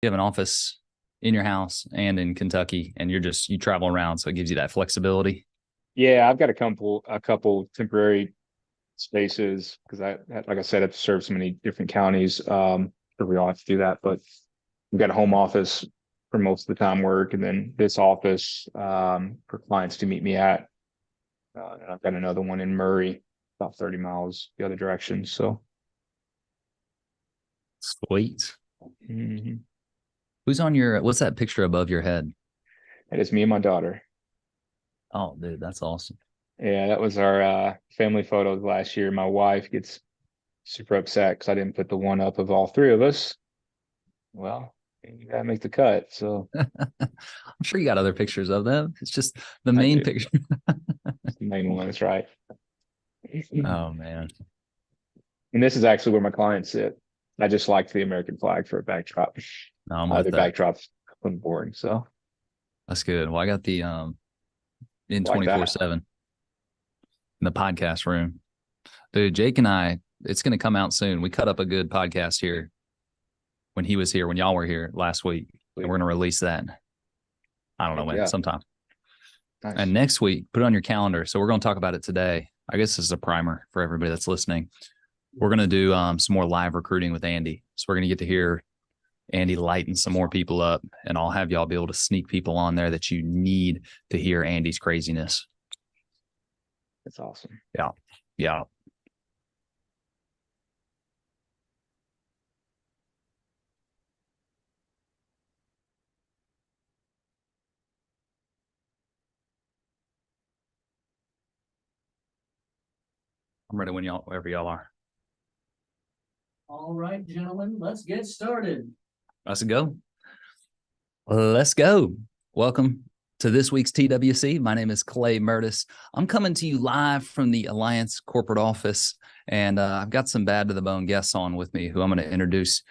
have an office in your house and in Kentucky, and you travel around, so it gives you that flexibility. Yeah, I've got a couple temporary spaces because like I said, I have to serve so many different counties. So we all have to do that, but we've got a home office for most of the time work, and then this office for clients to meet me at. And I've got another one in Murray, about 30 miles the other direction. So Sweet. mhm. Who's on what's that picture above your head? That is me and my daughter. Oh, dude, that's awesome. Yeah, that was our family photos last year. My wife gets super upset because I didn't put the one up of all three of us. Well, you gotta make the cut. So I'm sure you got other pictures of them. It's just the I main do. picture. It's the main one. That's right. Oh man. And this is actually where my clients sit. I just like the American flag for a backdrop. No, I'm with Other that. backdrops look boring. So That's good. Well, I got the in like that. 24/7 in the podcast room. Dude, Jake and I, it's going to come out soon. We cut up a good podcast here when he was here, when y'all were here last week, and we're going to release that. I don't know when, Yeah. sometime. Nice. And next week, put it on your calendar. So we're going to talk about it today. I guess this is a primer for everybody that's listening. We're going to do some more live recruiting with Andy. So we're going to get to hear Andy lighten some more people up, and I'll have y'all be able to sneak people on there that you need to hear Andy's craziness. That's awesome. Yeah. Yeah. I'm ready whenever y'all are. All right, gentlemen, let's get started. Let's go. Let's go. Welcome to this week's TWC. My name is Clay Mertes. I'm coming to you live from the Alliance corporate office, and I've got some bad to the bone guests on with me who I'm going to introduce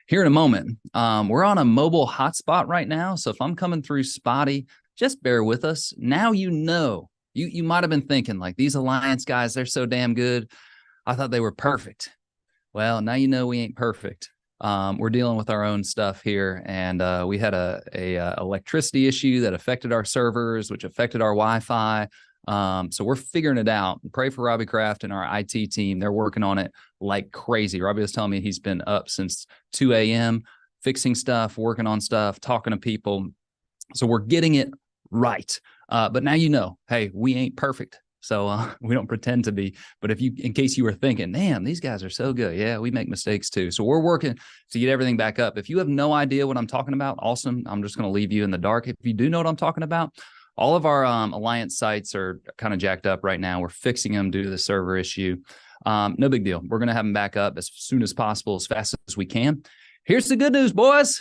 here in a moment. We're on a mobile hotspot right now, so if I'm coming through spotty, just bear with us. Now you know. You might have been thinking, like, these Alliance guys, they're so damn good. I thought they were perfect. Well, now you know we ain't perfect. We're dealing with our own stuff here, and we had a electricity issue that affected our servers, which affected our Wi-Fi. So we're figuring it out. Pray for Robbie Kraft and our IT team. They're working on it like crazy. Robbie was telling me he's been up since 2 a.m. fixing stuff, working on stuff, talking to people. So we're getting it right. But now you know, hey, we ain't perfect. So we don't pretend to be. But in case you were thinking, damn, these guys are so good. Yeah, we make mistakes too. So we're working to get everything back up. If you have no idea what I'm talking about, awesome. I'm just going to leave you in the dark. If you do know what I'm talking about, all of our Alliance sites are kind of jacked up right now. We're fixing them due to the server issue. No big deal. We're going to have them back up as soon as possible, as fast as we can. Here's the good news, boys.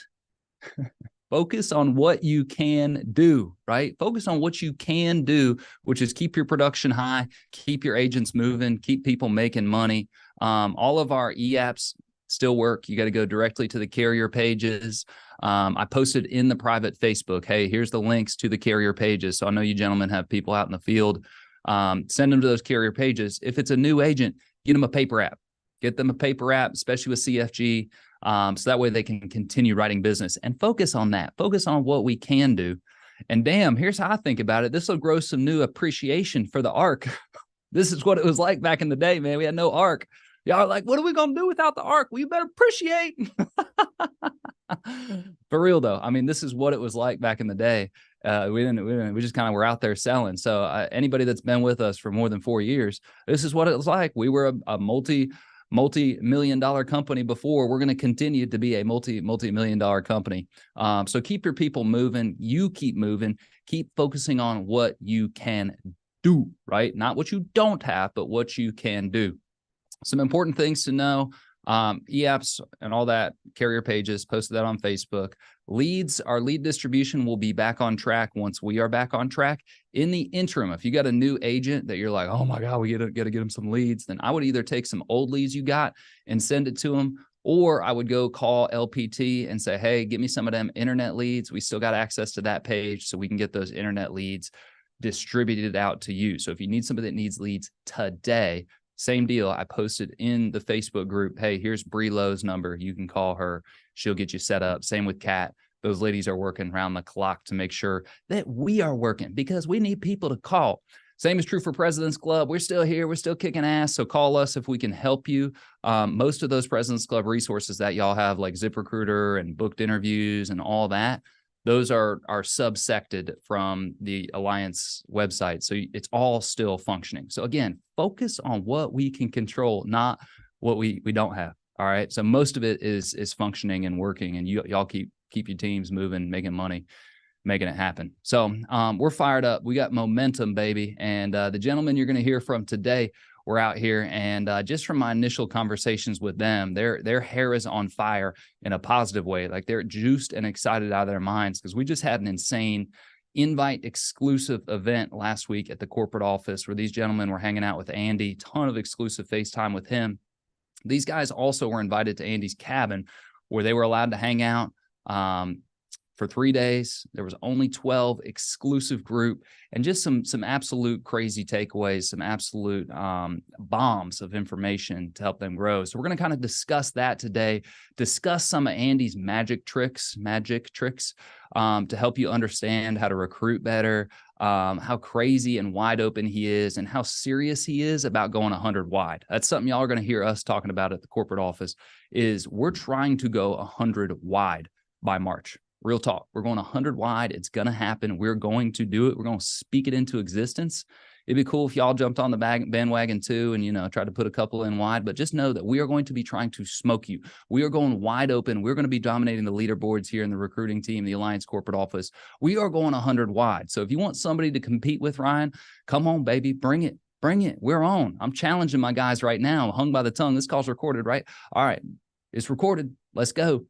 Focus on what you can do, right? Focus on what you can do, which is keep your production high, keep your agents moving, keep people making money. All of our e-apps still work. You got to go directly to the carrier pages. I posted in the private Facebook, hey, here's the links to the carrier pages. So I know you gentlemen have people out in the field. Send them to those carrier pages. If it's a new agent, get them a paper app. Get them a paper app, especially with CFG. So that way they can continue writing business and focus on that. Focus on what we can do. And damn, here's how I think about it. This will grow some new appreciation for the ARC. This is what it was like back in the day, man. We had no ARC. Y'all are like, what are we going to do without the ARC? Well, you better appreciate. For real, though. I mean, this is what it was like back in the day. We just kind of were out there selling. So anybody that's been with us for more than 4 years, this is what it was like. We were a multi-million-dollar company before. We're going to continue to be a multi-million-dollar company. So keep your people moving. You keep moving. Keep focusing on what you can do, right? Not what you don't have, but what you can do. Some important things to know. E-apps and all that, carrier pages, posted that on Facebook. Leads, our lead distribution will be back on track once we are back on track. In the interim, if you got a new agent that you're like, oh my God, we got to get them some leads, then I would either take some old leads you got and send it to them, or I would go call LPT and say, hey, give me some of them internet leads. We still got access to that page, so we can get those internet leads distributed out to you. So if you need somebody that needs leads today, same deal. I posted in the Facebook group, hey, here's Bree Lowe's number. You can call her. she'll get you set up. Same with Kat. Those ladies are working around the clock to make sure that we are working, because we need people to call. Same is true for President's Club. We're still here. We're still kicking ass. So call us if we can help you. Most of those President's Club resources that y'all have, like ZipRecruiter and booked interviews and all that, those are subsected from the Alliance website. So it's all still functioning. So again, focus on what we can control, not what we don't have. All right. So most of it is functioning and working, and y'all keep your teams moving, making money, making it happen. So we're fired up. We got momentum, baby. And the gentlemen you're going to hear from today, we're out here, and just from my initial conversations with them, their hair is on fire in a positive way. Like, they're juiced and excited out of their minds, because we just had an insane invite exclusive event last week at the corporate office where these gentlemen were hanging out with Andy, ton of exclusive FaceTime with him. These guys also were invited to Andy's cabin, where they were allowed to hang out for 3 days. There was only 12, exclusive group, and just some absolute crazy takeaways, some absolute bombs of information to help them grow. So we're going to kind of discuss that today, discuss some of Andy's magic tricks to help you understand how to recruit better, how crazy and wide open he is, and how serious he is about going 100 wide. That's something y'all are going to hear us talking about at the corporate office, is we're trying to go 100 wide by March. Real talk. We're going 100 wide. It's going to happen. We're going to do it. We're going to speak it into existence. It'd be cool if y'all jumped on the bandwagon too and, tried to put a couple in wide, but just know that we are going to be trying to smoke you. We are going wide open. We're going to be dominating the leaderboards here in the recruiting team, the Alliance corporate office. We are going 100 wide. So if you want somebody to compete with Ryan, come on, baby, bring it. Bring it. We're on. I'm challenging my guys right now. Hung by the tongue. This call's recorded, right? All right. It's recorded. Let's go.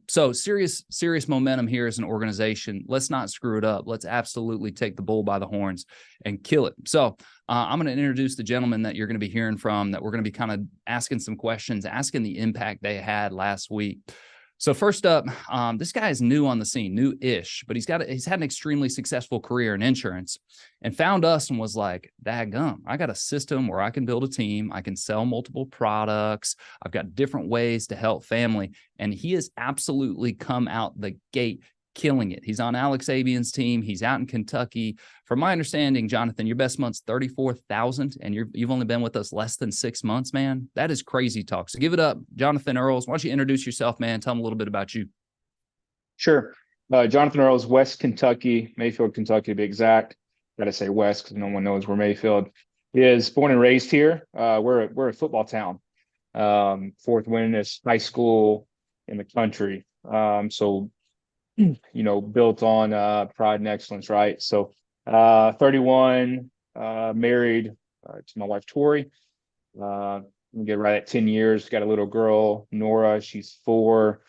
So serious momentum here as an organization. Let's not screw it up. Let's absolutely take the bull by the horns and kill it. So I'm going to introduce the gentleman that you're going to be hearing from, that we're going to be kind of asking some questions, asking the impact they had last week. So first up, this guy is new on the scene, new-ish, but he's had an extremely successful career in insurance, and found us and was like, daggum, I got a system where I can build a team. I can sell multiple products. I've got different ways to help family. And he has absolutely come out the gate killing it. He's on Alex Avian's team. He's out in Kentucky. From my understanding, Jonathan, your best month's 34,000, and you've only been with us less than 6 months, man. That is crazy talk. So give it up, Jonathan Earls. Why don't you introduce yourself, man? Tell them a little bit about you. Sure. Jonathan Earls, West Kentucky, Mayfield, Kentucky to be exact. Got to say West because no one knows where Mayfield is. Born and raised here. We're a football town. Fourth winningest high school in the country. So built on pride and excellence, right? So 31, married to my wife, Tori. We get right at 10 years. Got a little girl, Nora. She's 4.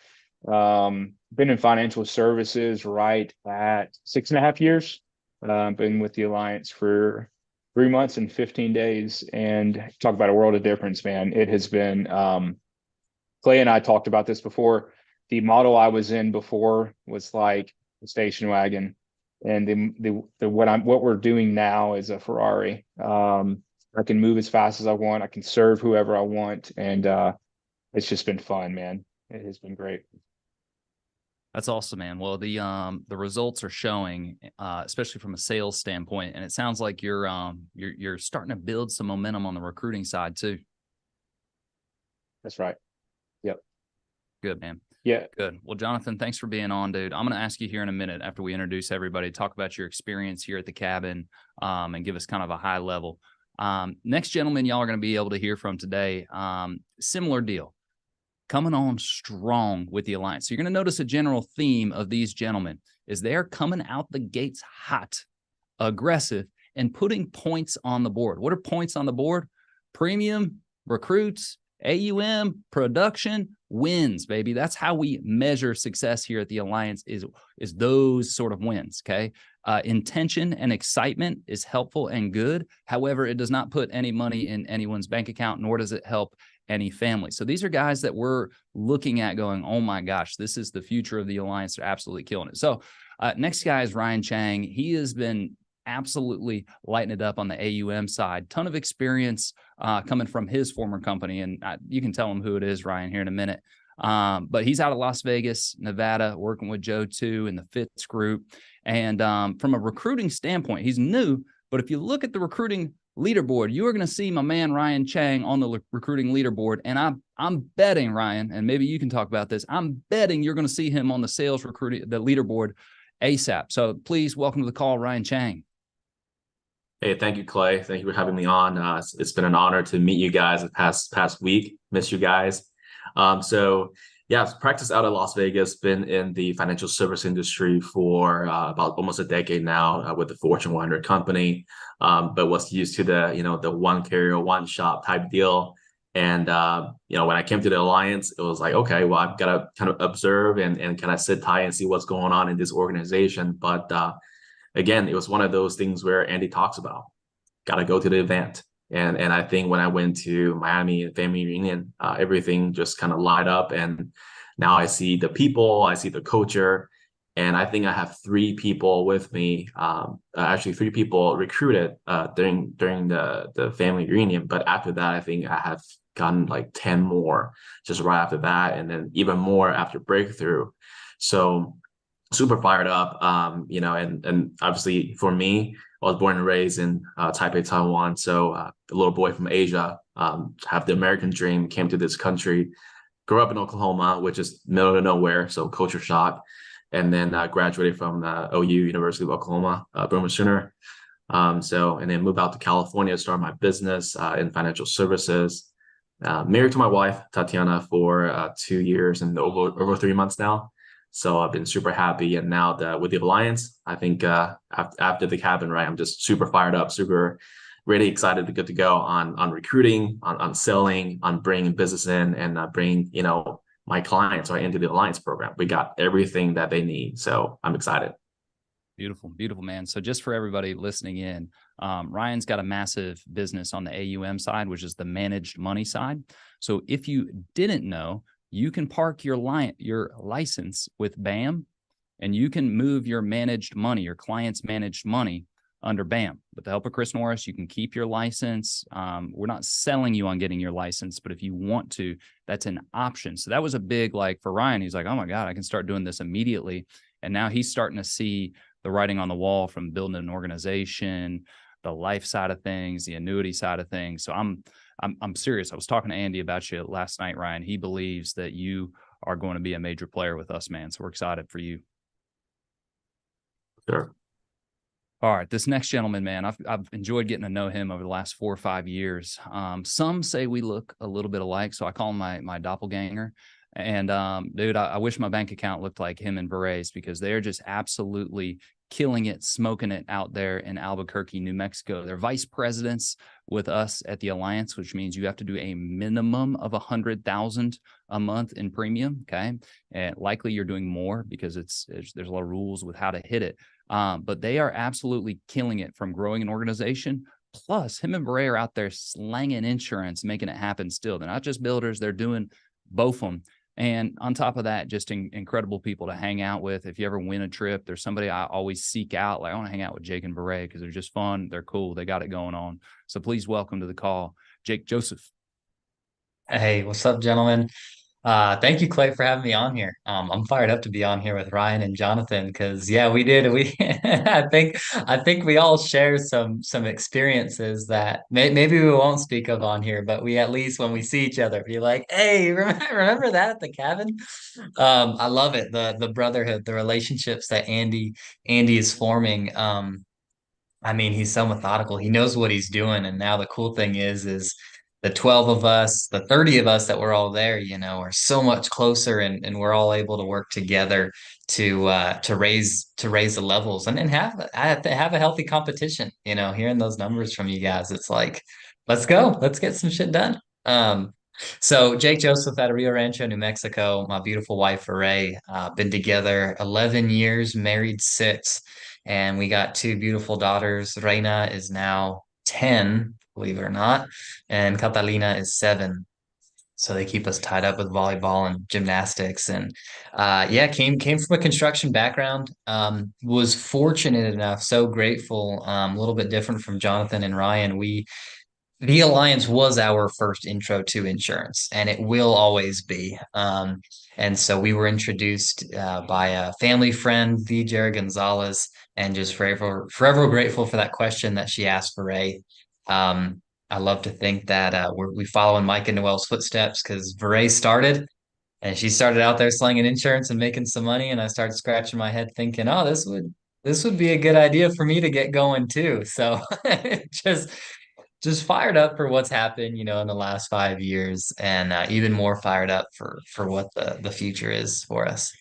Been in financial services right at 6.5 years. Been with the Alliance for 3 months and 15 days. And talk about a world of difference, man. It has been, Clay and I talked about this before. The model I was in before was like a station wagon, and what we're doing now is a Ferrari. I can move as fast as I want. I can serve whoever I want, and it's just been fun, man. It has been great. That's awesome, man. Well, the results are showing, especially from a sales standpoint, and it sounds like you're starting to build some momentum on the recruiting side too. That's right. Yep. Good, man. Yeah. Good. Well, Jonathan, thanks for being on, dude. I'm going to ask you here in a minute, after we introduce everybody, talk about your experience here at the cabin, and give us kind of a high level. Next gentleman y'all are going to be able to hear from today, similar deal, coming on strong with the Alliance. So you're going to notice a general theme of these gentlemen is they're coming out the gates hot, aggressive, and putting points on the board. What are points on the board? Premium, recruits, AUM, production, wins, baby. That's how we measure success here at the Alliance, is those sort of wins, okay? Intention and excitement is helpful and good. However, it does not put any money in anyone's bank account, nor does it help any family. So these are guys that we're looking at going, oh my gosh, this is the future of the Alliance. They're absolutely killing it. So next guy is Ryan Chang. He has been absolutely lighting it up on the AUM side. Ton of experience coming from his former company. And you can tell him who it is, Ryan, here in a minute. But he's out of Las Vegas, Nevada, working with Joe too in the Fitz group. And from a recruiting standpoint, he's new. But if you look at the recruiting leaderboard, you are going to see my man Ryan Chang on the recruiting leaderboard. And I'm betting, Ryan, and maybe you can talk about this, I'm betting you're going to see him on the sales recruiting, the leaderboard ASAP. So please welcome to the call, Ryan Chang. Hey, thank you, Clay. Thank you for having me on. It's been an honor to meet you guys the past week. Miss you guys. Practiced out of Las Vegas, been in the financial service industry for about almost a decade now with the Fortune 100 company, but was used to the one carrier, one shop type deal. And, when I came to the Alliance, it was like, okay, well, I've got to kind of observe and kind of sit tight and see what's going on in this organization. But again, it was one of those things where Andy talks about, got to go to the event. And I think when I went to Miami and family reunion, everything just kind of light up. And now I see the people, I see the culture, and I think I have 3 people with me. Actually, 3 people recruited during the family reunion. But after that, I think I have gotten like 10 more just right after that, and then even more after breakthrough. So super fired up, and obviously for me, I was born and raised in Taipei, Taiwan. So a little boy from Asia, have the American dream, came to this country, grew up in Oklahoma, which is middle of nowhere, so culture shock. And then graduated from OU, University of Oklahoma, Boomer Sooner. And then moved out to California to start my business in financial services. Married to my wife, Tatiana, for 2 years and over 3 months now. So I've been super happy. And now with the Alliance, I think after the cabin, right, I'm just super fired up, super really excited to get to go on recruiting, on selling, on bringing business in, and bringing, my clients right into the Alliance program. We got everything that they need. So I'm excited. Beautiful, beautiful, man. So just for everybody listening in, Ryan's got a massive business on the AUM side, which is the managed money side. So if you didn't know, you can park your license with BAM, and you can move your managed money, your client's managed money, under BAM. With the help of Chris Norris, you can keep your license. We're not selling you on getting your license, but if you want to, that's an option. So that was a big, for Ryan, he's like, oh my God, I can start doing this immediately. And now he's starting to see the writing on the wall from building an organization, the life side of things, the annuity side of things. So I'm serious. I was talking to Andy about you last night, Ryan. He believes that you are going to be a major player with us, man. So we're excited for you. Sure. All right, this next gentleman, man, I've enjoyed getting to know him over the last 4 or 5 years. Some say we look a little bit alike, so I call him my doppelganger. And dude, I wish my bank account looked like him and Berets, because they're just absolutely killing it, smoking it out there in Albuquerque, New Mexico. They're vice presidents with us at the Alliance, which means you have to do a minimum of $100,000 a month in premium. Okay, and likely you're doing more because there's a lot of rules with how to hit it. But they are absolutely killing it from growing an organization. Plus, him and Beret are out there slanging insurance, making it happen still. They're not just builders, they're doing both of them. And on top of that, just incredible people to hang out with. If you ever win a trip, there's somebody I always seek out. I want to hang out with Jake and Beret because they're just fun. They're cool. They got it going on. So please welcome to the call, Jake Joseph. Hey, what's up, gentlemen? Thank you, Clay, for having me on here. I'm fired up to be on here with Ryan and Jonathan because yeah, we did. I think we all share some experiences that maybe we won't speak of on here, but we at least when we see each other, be like, hey, remember that at the cabin? I love it. The brotherhood, the relationships that Andy is forming. I mean, he's so methodical. He knows what he's doing. And now the cool thing is the 12 of us, the 30 of us that we're all there, are so much closer and we're all able to work together to raise the levels and have a healthy competition. Hearing those numbers from you guys, it's like, let's go. Let's get some shit done. So Jake Joseph out of Rio Rancho, New Mexico, my beautiful wife, Ray, been together 11 years, married 6. And we got 2 beautiful daughters. Reina is now 10, believe it or not, and Catalina is 7. So they keep us tied up with volleyball and gymnastics. And came from a construction background. Was fortunate enough, so grateful, a little bit different from Jonathan and Ryan. the Alliance was our first intro to insurance, and it will always be. And so we were introduced by a family friend, the Jerry Gonzalez, and just forever grateful for that question that she asked for Ray. I love to think that we follow in Mike and Noel's footsteps because Ray started, and she started out there slinging insurance and making some money, and I started scratching my head thinking, oh, this would be a good idea for me to get going too. So just just fired up for what's happened, in the last 5 years, and even more fired up for what the future is for us.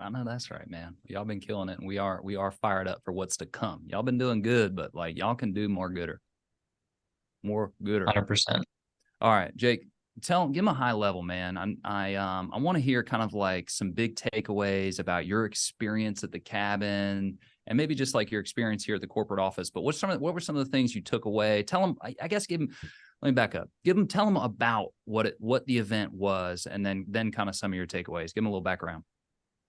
I know that's right, man. Y'all been killing it, and we are fired up for what's to come. Y'all been doing good, but like y'all can do more gooder. 100%. All right, Jake, give him a high level, man. I want to hear kind of like some big takeaways about your experience at the cabin, and maybe just like your experience here at the corporate office. But what were some of the things you took away? Tell them, I guess, let me back up. Tell them about what the event was, and then kind of some of your takeaways. Give them a little background.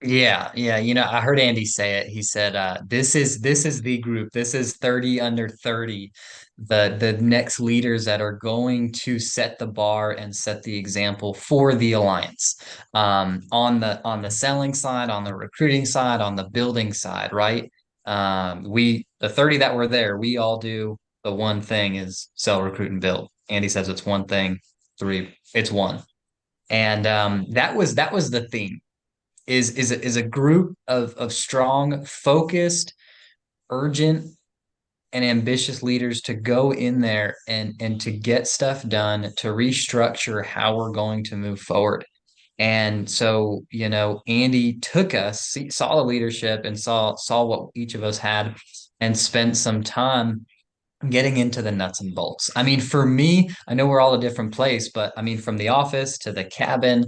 Yeah, yeah. I heard Andy say it. He said, this is the group. This is 30 under 30, the next leaders that are going to set the bar and set the example for the Alliance. On the selling side, on the recruiting side, on the building side, right? The 30 that were there, we all do the one thing is sell, recruit, and build. Andy says it's one thing, three, it's one. And that was the theme is a group of strong, focused, urgent, and ambitious leaders to go in there and to get stuff done, to restructure how we're going to move forward. And so, Andy took us, saw the leadership and saw what each of us had, and spent some time getting into the nuts and bolts. I mean, for me, I know we're all a different place, but I mean, from the office to the cabin,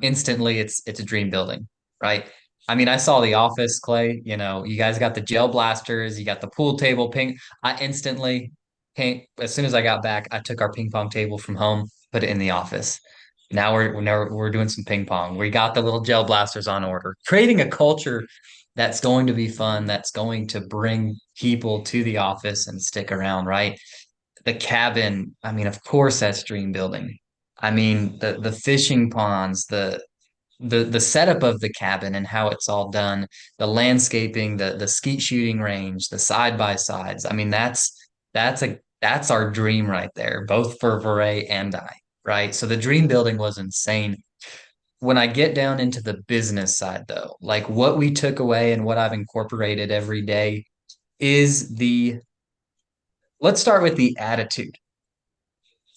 instantly it's a dream building, right? I mean, I saw the office, Clay. You guys got the gel blasters, you got the pool table, ping. I instantly as soon as I got back, I took our ping pong table from home, put it in the office. Now we're doing some ping pong. We got the little gel blasters on order, creating a culture that's going to be fun, that's going to bring people to the office and stick around, right? The cabin, I mean, of course that's dream building. I mean, the fishing ponds, the setup of the cabin and how it's all done, the landscaping, the skeet shooting range, the side by sides. I mean, that's our dream right there, both for Veray and I, right? So the dream building was insane. When I get down into the business side, though, like what we took away and what I've incorporated every day is let's start with the attitude,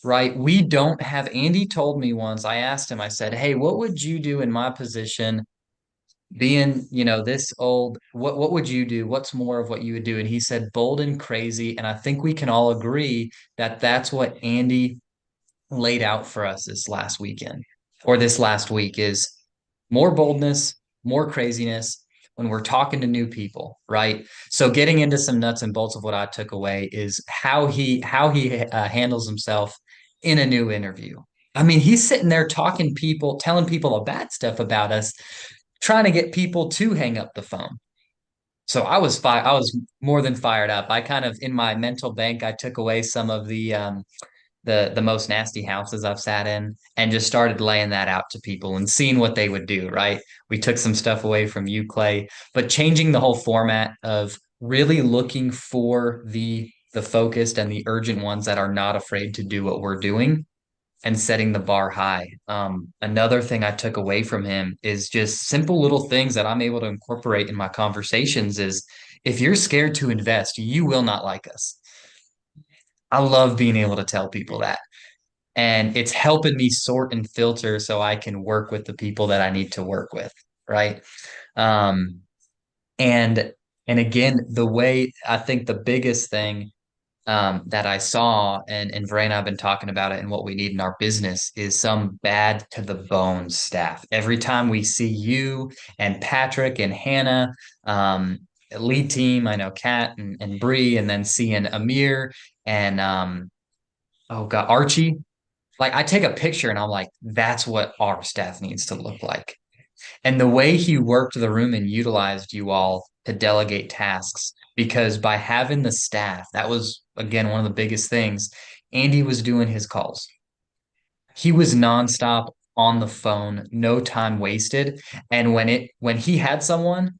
right? We don't have, Andy told me once, I asked him, I said, hey, what would you do in my position being, this old? What would you do? What's more of what you would do? And he said, bold and crazy. And I think we can all agree that that's what Andy laid out for us this last weekend or this last week is more boldness, more craziness when we're talking to new people, right? So getting into some nuts and bolts of what I took away is how he handles himself in a new interview. I mean, he's sitting there telling people the bad stuff about us, trying to get people to hang up the phone. So I was more than fired up. I kind of in my mental bank, I took away some of the most nasty houses I've sat in and just started laying that out to people and seeing what they would do, right? We took some stuff away from you, Clay, but changing the whole format of really looking for the focused and the urgent ones that are not afraid to do what we're doing and setting the bar high. Another thing I took away from him is just simple little things that I'm able to incorporate in my conversations is if you're scared to invest, you will not like us. I love being able to tell people that. And it's helping me sort and filter so I can work with the people that I need to work with. Right. Um, and again, the way I think the biggest thing that I saw, and Vray and I have been talking about it and what we need in our business is some bad to the bone staff. Every time we see you and Patrick and Hannah, lead team, I know Kat and Bree, and then seeing Amir and oh god, Archie. Like I take a picture and I'm like, that's what our staff needs to look like. And the way he worked the room and utilized you all to delegate tasks, because by having the staff, that was again one of the biggest things. Andy was doing his calls. He was nonstop on the phone, no time wasted. And when he had someone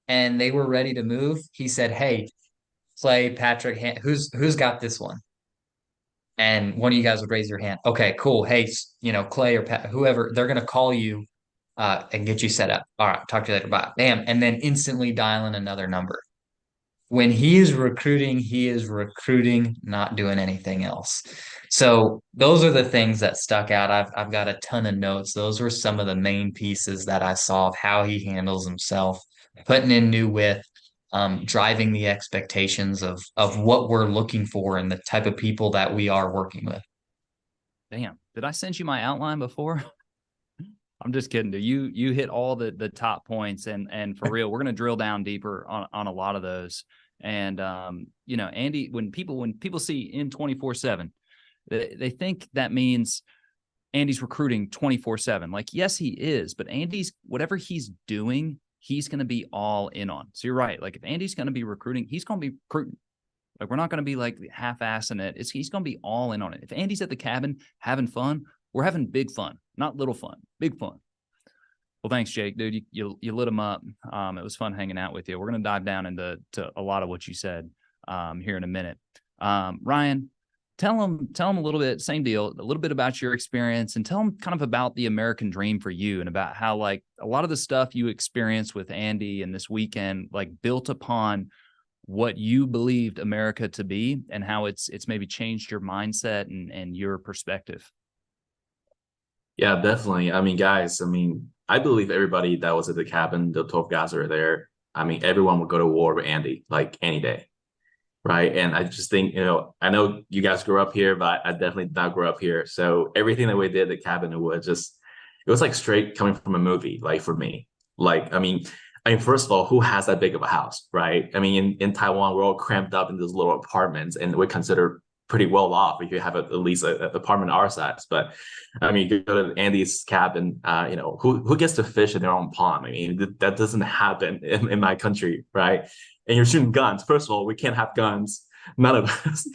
and they were ready to move, he said, "Hey, Clay, Patrick, who's got this one?" And one of you guys would raise your hand. Okay, cool. Hey, Clay or Pat, whoever, they're gonna call you and get you set up. All right, talk to you later. Bye. Bam. And then instantly dialing another number. When he is recruiting, not doing anything else. So those are the things that stuck out. I've got a ton of notes. Those were some of the main pieces that I saw of how he handles himself, putting in new width, driving the expectations of what we're looking for and the type of people that we are working with. Damn, did I send you my outline before? I'm just kidding, dude. You hit all the top points, and for real, we're gonna drill down deeper on a lot of those. And Andy, when people see in 24/7, they think that means Andy's recruiting 24/7. Like, yes, he is, but Andy's whatever he's doing, he's gonna be all in on. So you're right. Like, if Andy's gonna be recruiting, he's gonna be recruiting. Like, we're not gonna be like half-assing it. He's gonna be all in on it. If Andy's at the cabin having fun, we're having big fun, not little fun, big fun. Well, thanks, Jake, dude. You lit him up. It was fun hanging out with you. We're going to dive down into a lot of what you said here in a minute. Ryan, tell him a little bit, same deal, a little bit about your experience, and tell him kind of about the American dream for you, and about how, like, a lot of the stuff you experienced with Andy and this weekend, like, built upon what you believed America to be, and how it's maybe changed your mindset and your perspective. Yeah, definitely. I mean, guys, I believe everybody that was at the cabin, the 12 guys that were there, everyone would go to war with Andy, like, any day. Right. And I just think, I know you guys grew up here, but I definitely did not grow up here. So everything that we did at the cabin, it was like straight coming from a movie, like, for me. Like, first of all, who has that big of a house, right? In Taiwan, we're all cramped up in these little apartments, and we're considered pretty well off if you have at least an apartment our size. But you go to Andy's cabin, who gets to fish in their own pond? That doesn't happen in my country, right? And you're shooting guns. First of all, we can't have guns. None of us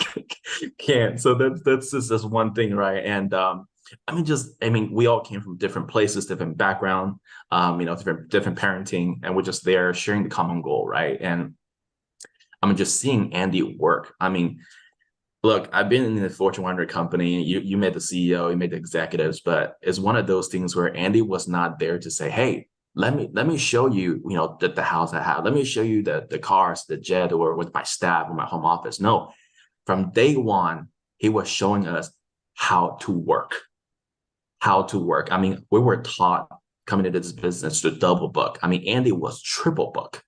can. So that's just one thing, right? And we all came from different places, different background, different parenting, and we're just there sharing the common goal, right? And just seeing Andy work. Look, I've been in the Fortune 100 company. You met the CEO, you met the executives, but it's one of those things where Andy was not there to say, "Hey, let me show you, the house I have. Let me show you the cars, the jet, or with my staff or my home office." No, from day one, he was showing us how to work. How to work. We were taught coming into this business to double book. Andy was triple book.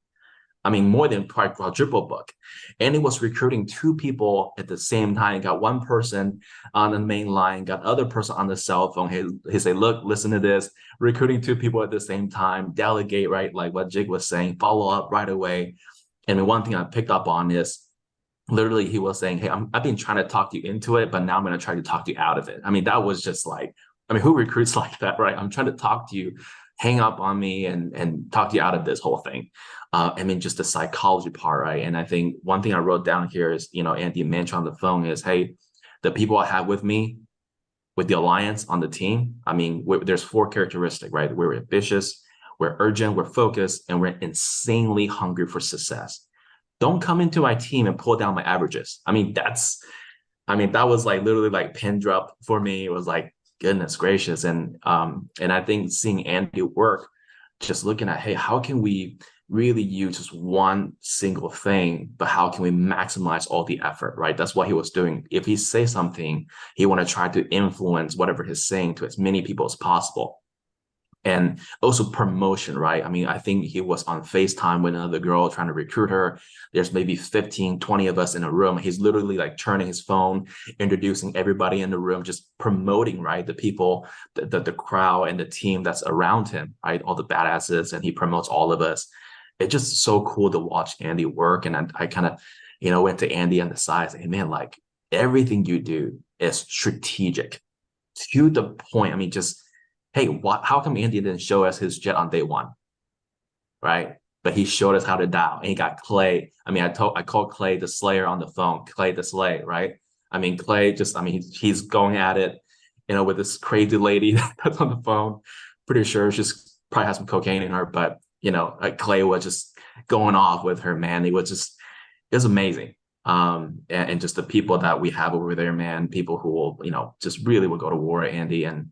More than quadruple book. And he was recruiting two people at the same time. He got one person on the main line, got other person on the cell phone. He said, "Look, listen to this. Recruiting two people at the same time, delegate," right? Like what Jake was saying, follow up right away. And one thing I picked up on is literally he was saying, "Hey, I've been trying to talk you into it, but now I'm going to try to talk you out of it." That was just like, who recruits like that, right? I'm trying to talk to you, hang up on me and talk you out of this whole thing. Just the psychology part, right? And I think one thing I wrote down here is, Andy mentioned on the phone is, hey, the people I have with me, with the alliance on the team, there's 4 characteristics, right? We're ambitious, we're urgent, we're focused, and we're insanely hungry for success. Don't come into my team and pull down my averages. That was like literally like pin drop for me. It was like, goodness gracious. And I think seeing Andy work, just looking at, hey, how can we really use just one single thing, but how can we maximize all the effort, right? That's what he was doing. If he says something, he want to try to influence whatever he's saying to as many people as possible. And also promotion, right? I think he was on FaceTime with another girl trying to recruit her. There's maybe 15, 20 of us in a room. He's literally like turning his phone, introducing everybody in the room, just promoting, right? The people, the crowd and the team that's around him, right? All the badasses, and he promotes all of us. It's just so cool to watch Andy work. And I kind of, went to Andy on the side and said, "Hey, man, like everything you do is strategic to the point." Hey, how come Andy didn't show us his jet on day one, right? But he showed us how to dial, and he got Clay. I called Clay the Slayer on the phone, Clay the Slay, right? I mean, Clay just, I mean, he's going at it, with this crazy lady that's on the phone. Pretty sure she's probably has some cocaine in her, but Clay was just going off with her, man. It was amazing. And just the people that we have over there, man, people who will, just really will go to war, Andy. And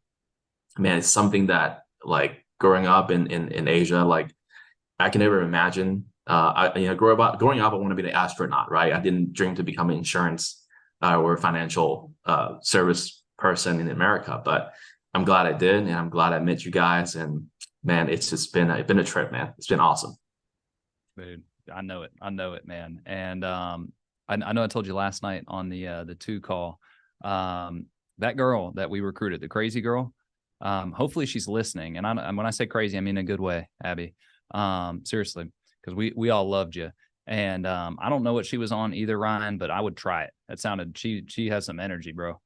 man, it's something that like growing up in Asia, like I can never imagine. Growing up, I want to be the astronaut, right? I didn't dream to become an insurance or financial service person in America, but I'm glad I did, and I'm glad I met you guys. And man, it's been a trip, man. It's been awesome. Dude, I know it, man. And I know I told you last night on the 2 call, that girl that we recruited, the crazy girl, hopefully she's listening. And when I say crazy, I mean in a good way, Abby. Seriously, because we all loved you. And I don't know what she was on either, Ryan, but I would try it. That sounded, she has some energy, bro.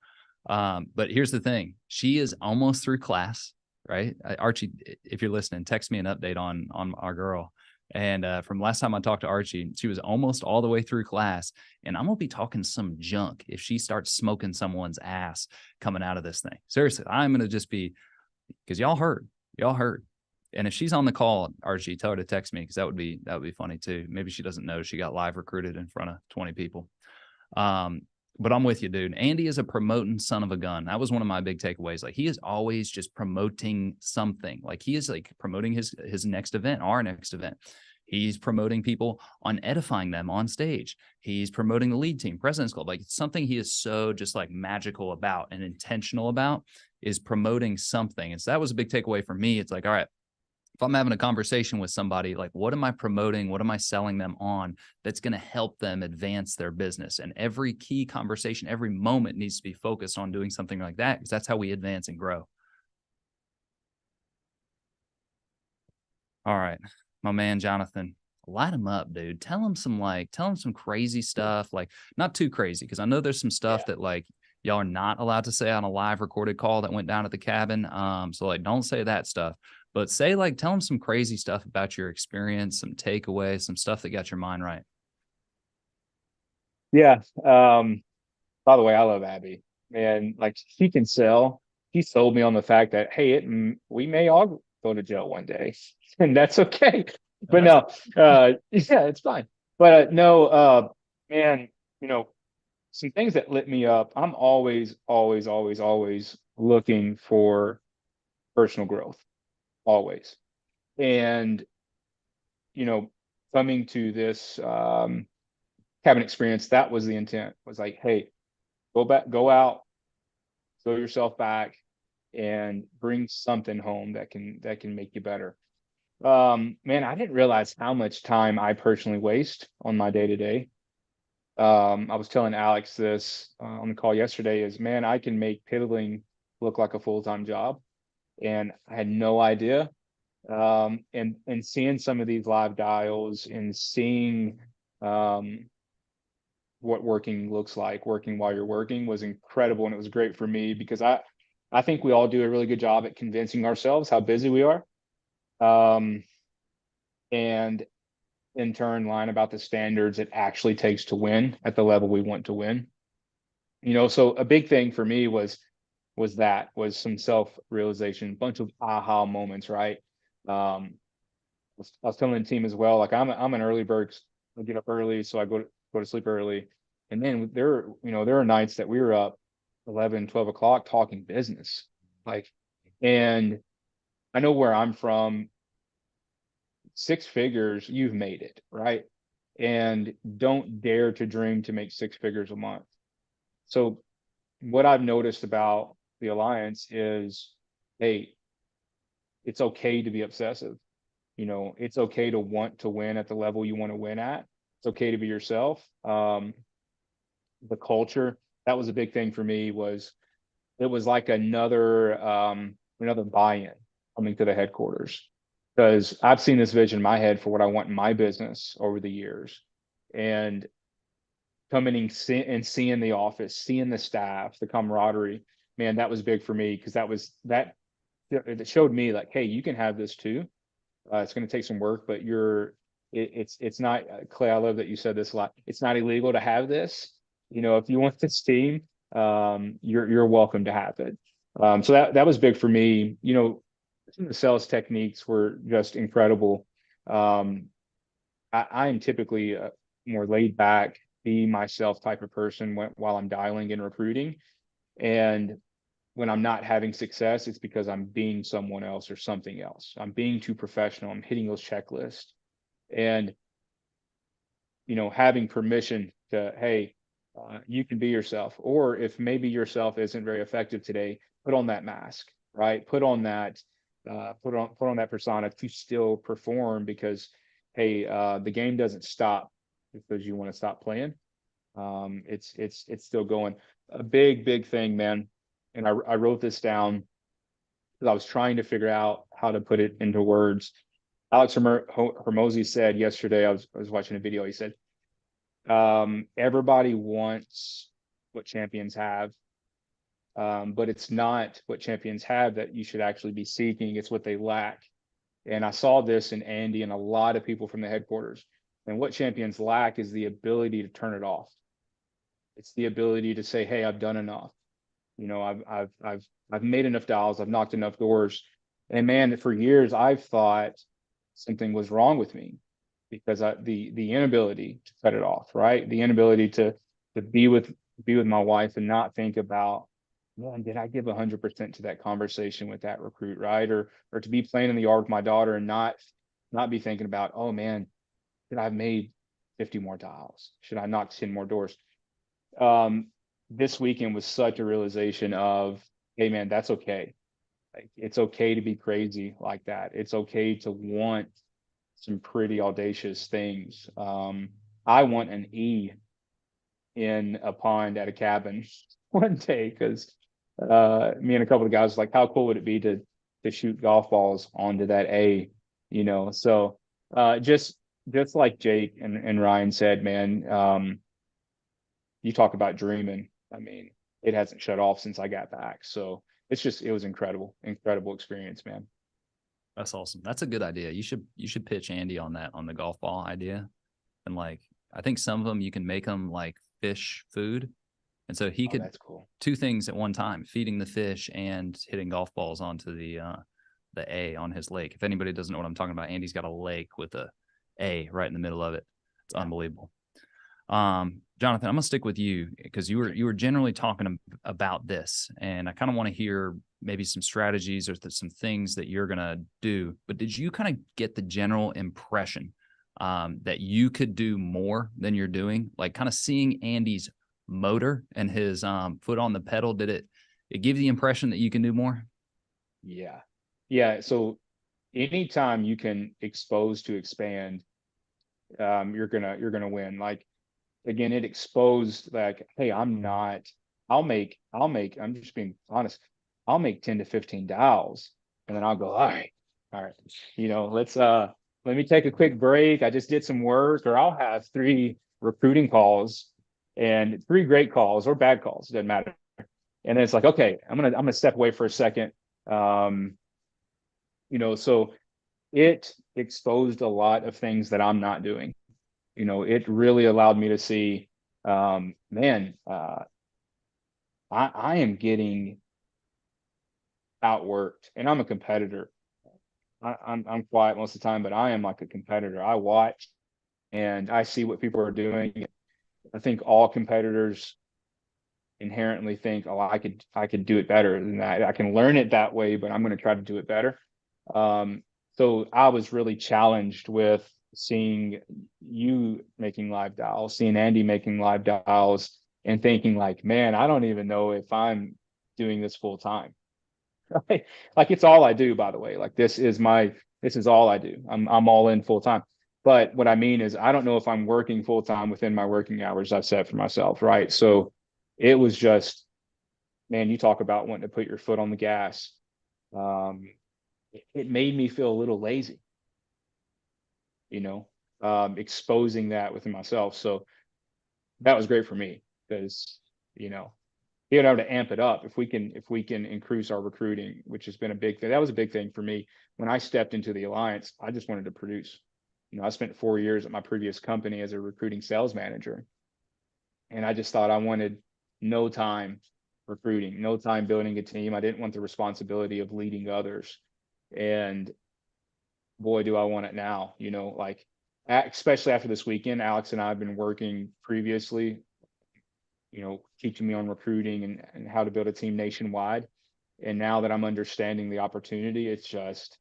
But here's the thing. She is almost through class, right? Archie, if you're listening, text me an update on our girl. And from last time I talked to Archie, she was almost all the way through class. And I'm going to be talking some junk if she starts smoking someone's ass coming out of this thing. Seriously, I'm going to just be, because y'all heard. And if she's on the call, Archie, tell her to text me, because that would be funny too. Maybe she doesn't know she got live recruited in front of 20 people. But I'm with you, dude. Andy is a promoting son of a gun. That was one of my big takeaways. Like, he is always just promoting something. Like, he is like promoting his next event, our next event. He's promoting people on edifying them on stage. He's promoting the lead team, President's Club. Like, it's something he is so just like magical about and intentional about, is promoting something. And so that was a big takeaway for me. It's like, all right, if I'm having a conversation with somebody, like, what am I promoting? What am I selling them on that's going to help them advance their business? And every key conversation, every moment needs to be focused on doing something like that, because that's how we advance and grow. All right, my man, Jonathan, light him up, dude. Tell him some crazy stuff, like not too crazy, because I know there's some stuff that like y'all are not allowed to say on a live recorded call that went down at the cabin. So like, don't say that stuff. But say, like, tell them some crazy stuff about your experience, some takeaways, some stuff that got your mind right. Yeah. By the way, I love Abby, and like, she can sell. She sold me on the fact that, hey, we may all go to jail one day, and that's okay. But no, yeah, it's fine. But no, man, some things that lit me up. I'm always looking for personal growth. Always. And coming to this cabin experience, that was the intent. Was like, hey, go out, throw yourself back, and bring something home that can make you better. Man, I didn't realize how much time I personally waste on my day-to-day. I was telling Alex this on the call yesterday, is, man, I can make piddling look like a full-time job. And I had no idea. And seeing some of these live dials and seeing what working looks like, working while you're working, was incredible. And it was great for me, because I think we all do a really good job at convincing ourselves how busy we are. And in turn, lying about the standards it actually takes to win at the level we want to win. So a big thing for me was some self-realization, bunch of aha moments, right? I was telling the team as well, like, I'm an early bird. I get up early, so I go to sleep early. And then there are nights that we were up 11, 12 o'clock talking business. Like, and I know where I'm from, 6 figures, you've made it, right? And don't dare to dream to make 6 figures a month. So what I've noticed about the Alliance is, hey, it's okay to be obsessive. It's okay to want to win at the level you want to win at. It's okay to be yourself. The culture, that was a big thing for me. It was like another buy-in coming to the headquarters, because I've seen this vision in my head for what I want in my business over the years, and coming and seeing the office, seeing the staff, the camaraderie, man, that was big for me, because it showed me, like, hey, you can have this too. It's going to take some work, but it's not, Clay, I love that you said this a lot. It's not illegal to have this. if you want this team, you're welcome to have it. So that was big for me. Some of the sales techniques were just incredible. I am typically a more laid back, be myself type of person while I'm dialing and recruiting. And when I'm not having success, it's because I'm being someone else or something else. I'm being too professional. I'm hitting those checklists. And, having permission to, hey, you can be yourself. Or if maybe yourself isn't very effective today, put on that mask, right? Put on that persona to still perform, because hey, the game doesn't stop because you want to stop playing. It's still going. A big thing, man. And I wrote this down because I was trying to figure out how to put it into words. Alex Hormozy said yesterday, I was watching a video. He said, everybody wants what champions have, but it's not what champions have that you should actually be seeking. It's what they lack. And I saw this in Andy and a lot of people from the headquarters. And what champions lack is the ability to turn it off. It's the ability to say, hey, I've done enough. I've made enough dials. I've knocked enough doors. And man, for years, I've thought something was wrong with me because the inability to cut it off, right? The inability to be with my wife and not think about, man, did I give 100% to that conversation with that recruit, right? Or to be playing in the yard with my daughter and not be thinking about, oh man, should I have made 50 more dials? Should I knock 10 more doors? This weekend was such a realization of, hey man, that's okay. Like, it's okay to be crazy like that. It's okay to want some pretty audacious things. I want an E in a pond at a cabin one day, because me and a couple of guys were like, how cool would it be to shoot golf balls onto that A, So just like Jake and Ryan said, man, you talk about dreaming. I mean, it hasn't shut off since I got back. So it was incredible experience, man. That's awesome. That's a good idea. You should pitch Andy on that, on the golf ball idea. And like, I think some of them you can make them like fish food. And so he could, that's cool. two things at one time, feeding the fish and hitting golf balls onto the A on his lake. If anybody doesn't know what I'm talking about, Andy's got a lake with a A right in the middle of it. It's unbelievable. Jonathan, I'm gonna stick with you because you were generally talking about this, and I kind of want to hear maybe some strategies or some things that you're gonna do. But did you kind of get the general impression that you could do more than you're doing? Like, kind of seeing Andy's motor and his foot on the pedal, did it give the impression that you can do more? Yeah. So anytime you can expose to expand, you're gonna win. Like, again, it exposed, like, hey, I'm just being honest, I'll make 10 to 15 dials, and then I'll go, all right, let me take a quick break. I just did some work. Or I'll have 3 recruiting calls and 3 great calls or bad calls, it doesn't matter. And then it's like, okay, I'm gonna step away for a second. So it exposed a lot of things that I'm not doing. It really allowed me to see, man, I am getting outworked, and I'm a competitor. I'm quiet most of the time, but I am like a competitor. I watch and I see what people are doing. I think all competitors inherently think, oh, I could do it better than that. I can learn it that way, but I'm going to try to do it better. So I was really challenged with seeing you making live dials, seeing Andy making live dials, and thinking like, man, I don't even know if I'm doing this full time. Right? Like, it's all I do, by the way. Like, this is all I do. I'm all in full time. But what I mean is, I don't know if I'm working full time within my working hours I've set for myself. Right. So it was just, man, you talk about wanting to put your foot on the gas. It made me feel a little lazy, exposing that within myself. So that was great for me, because, being able to amp it up, if we can increase our recruiting, which has been a big thing. That was a big thing for me. When I stepped into the Alliance, I just wanted to produce. I spent 4 years at my previous company as a recruiting sales manager. And I just thought I wanted no time recruiting, no time building a team. I didn't want the responsibility of leading others. And boy, do I want it now, like, especially after this weekend. Alex and I have been working previously, teaching me on recruiting and how to build a team nationwide. And now that I'm understanding the opportunity, it's just,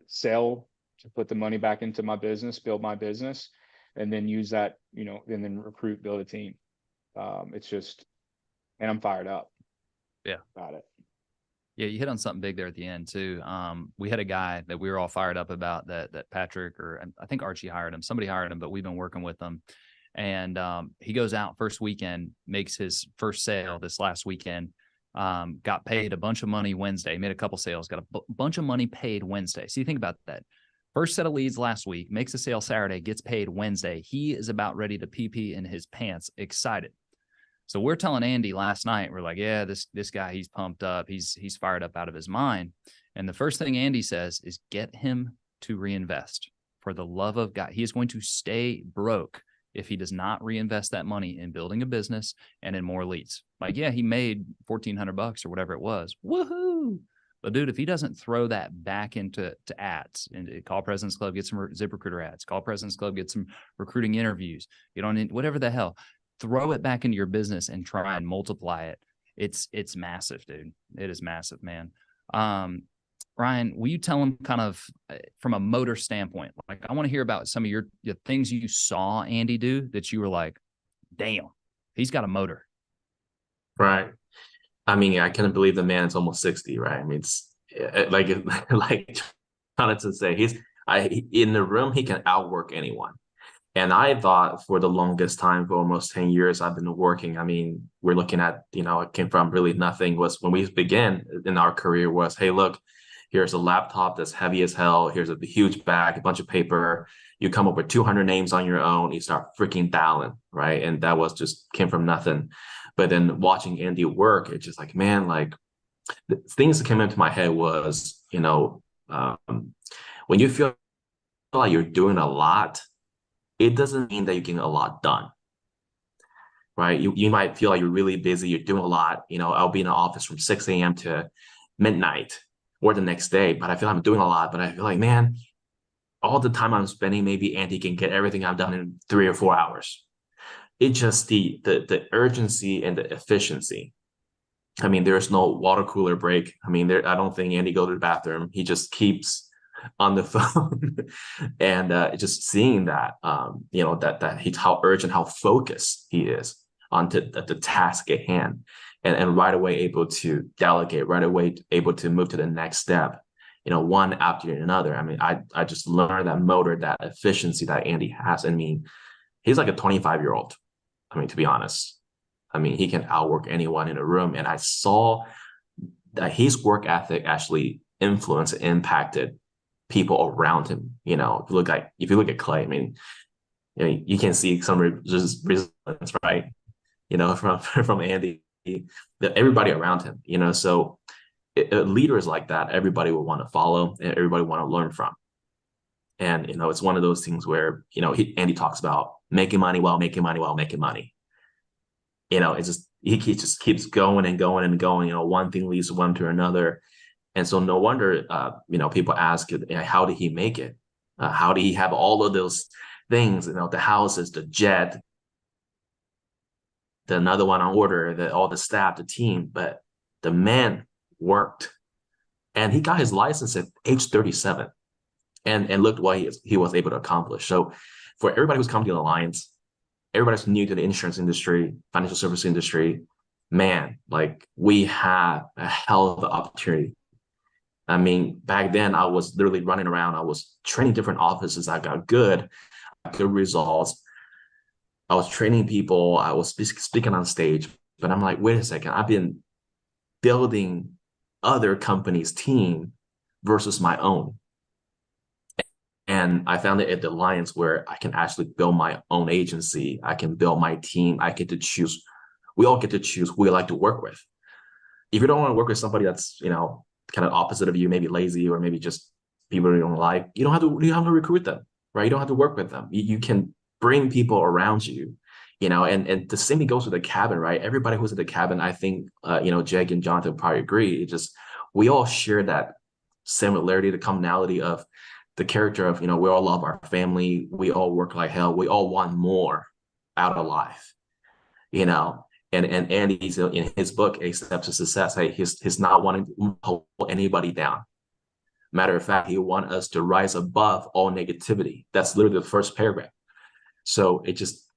sell to put the money back into my business, build my business, and then use that, and then recruit, build a team. It's just, and I'm fired up. Yeah. About it. Yeah, you hit on something big there at the end too. We had a guy that we were all fired up about that Patrick, or I think Archie hired him. Somebody hired him, but we've been working with him. And he goes out first weekend, makes his first sale this last weekend, got paid a bunch of money Wednesday, made a couple sales, got a bunch of money paid Wednesday. So you think about that. First set of leads last week, makes a sale Saturday, gets paid Wednesday. He is about ready to pee in his pants, excited. So we're telling Andy last night, we're like, yeah, this guy, he's pumped up. He's fired up out of his mind. And the first thing Andy says is get him to reinvest. For the love of God, he is going to stay broke if he does not reinvest that money in building a business and in more leads. Like, yeah, he made $1,400 or whatever it was. Woohoo! But dude, if he doesn't throw that back into ads, and Call President's Club, get some ZipRecruiter ads, Call President's Club, get some recruiting interviews, get on whatever the hell, throw it back into your business and try and multiply it. It's massive, dude. It is massive, man. Ryan, will you tell him kind of from a motor standpoint? Like, I want to hear about some of your things you saw Andy do that you were like, damn, he's got a motor. Right. I mean, I can't believe the man's almost 60, right? I mean, it's like Jonathan say, in the room, he can outwork anyone. And I thought for the longest time, for almost 10 years, I've been working. I mean, we're looking at, it came from really nothing. Was when we began in our career was, hey, look, here's a laptop that's heavy as hell. Here's a huge bag, a bunch of paper. You come up with 200 names on your own. You start freaking dialing, right? And that was just came from nothing. But then watching Andy work, it's just like, man, like the things that came into my head was, when you feel like you're doing a lot, it doesn't mean that you're getting a lot done, right? You might feel like you're really busy, you're doing a lot. I'll be in the office from 6 a.m. to midnight or the next day, but I feel like I'm doing a lot. But I feel like, man, all the time I'm spending, maybe Andy can get everything I've done in 3 or 4 hours. It's just the urgency and the efficiency. I mean, there's no water cooler break. I mean, I don't think Andy goes to the bathroom. He just keeps on the phone and just seeing that, that he's how urgent, how focused he is on the task at hand, and right away able to delegate, right away able to move to the next step, one after another. I mean, I just learned that motor, that efficiency that Andy has. I mean, he's like a 25-year-old. I mean, to be honest, I mean, he can outwork anyone in a room. And I saw that his work ethic actually influenced and impacted people around him. If you look at Clay, I mean, you can see some resilience, right? From Andy, everybody around him. So leaders like that, everybody will want to follow and everybody want to learn from. And it's one of those things where Andy talks about making money while making money while making money. It's just he just keeps going and going and going. One thing leads one to another. And so no wonder, people ask, how did he make it? How did he have all of those things, the houses, the jet, the another one on order, all the staff, the team, but the man worked. And he got his license at age 37 and looked what he was able to accomplish. So for everybody who's coming to the Alliance, everybody who's new to the insurance industry, financial service industry, man, like we have a hell of an opportunity. I mean, back then I was literally running around. I was training different offices. I got good results. I was training people. I was speaking on stage, but I'm like, wait a second. I've been building other companies' team versus my own. And I found it at the Alliance where I can actually build my own agency. I can build my team. I get to choose. We all get to choose who we like to work with. If you don't want to work with somebody that's, kind of opposite of you, maybe lazy or maybe just people you don't like, you don't have to recruit them, right? You don't have to work with them. You can bring people around you And the same thing goes with the cabin, right? Everybody who's at the cabin, I think, Jake and Jonathan probably agree. It just, we all share that similarity, the commonality of the character of, we all love our family. We all work like hell. We all want more out of life, and Andy's in his book, Eight Steps to Success. Hey, he's not wanting to hold anybody down. Matter of fact, he wants us to rise above all negativity. That's literally the first paragraph. So it just,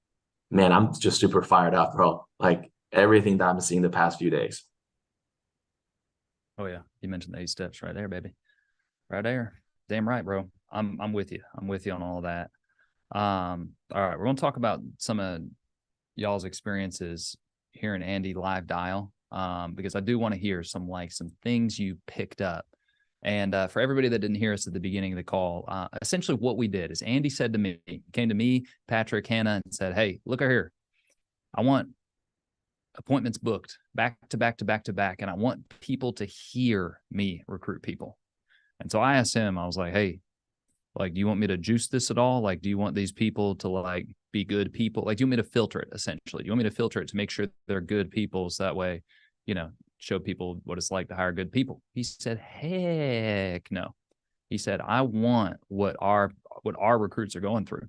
man, I'm just super fired up, bro. Like everything that I'm seeing the past few days. Oh yeah, you mentioned the 8 steps right there, baby. Right there. Damn right, bro. I'm with you. I'm with you on all that. All right, we're gonna talk about some of y'all's experiences hearing Andy live dial, because I do want to hear some things you picked up. And for everybody that didn't hear us at the beginning of the call, essentially what we did is Andy said to me, came to me, Patrick, Hannah, and said, hey, look here. I want appointments booked back to back to back to back, and I want people to hear me recruit people. And so I asked him, I was like, hey, do you want me to juice this at all? Do you want these people to be good people? Do you want me to filter it essentially? Do you want me to filter it to make sure they're good people so that way, show people what it's like to hire good people? He said, heck no. He said, I want what our recruits are going through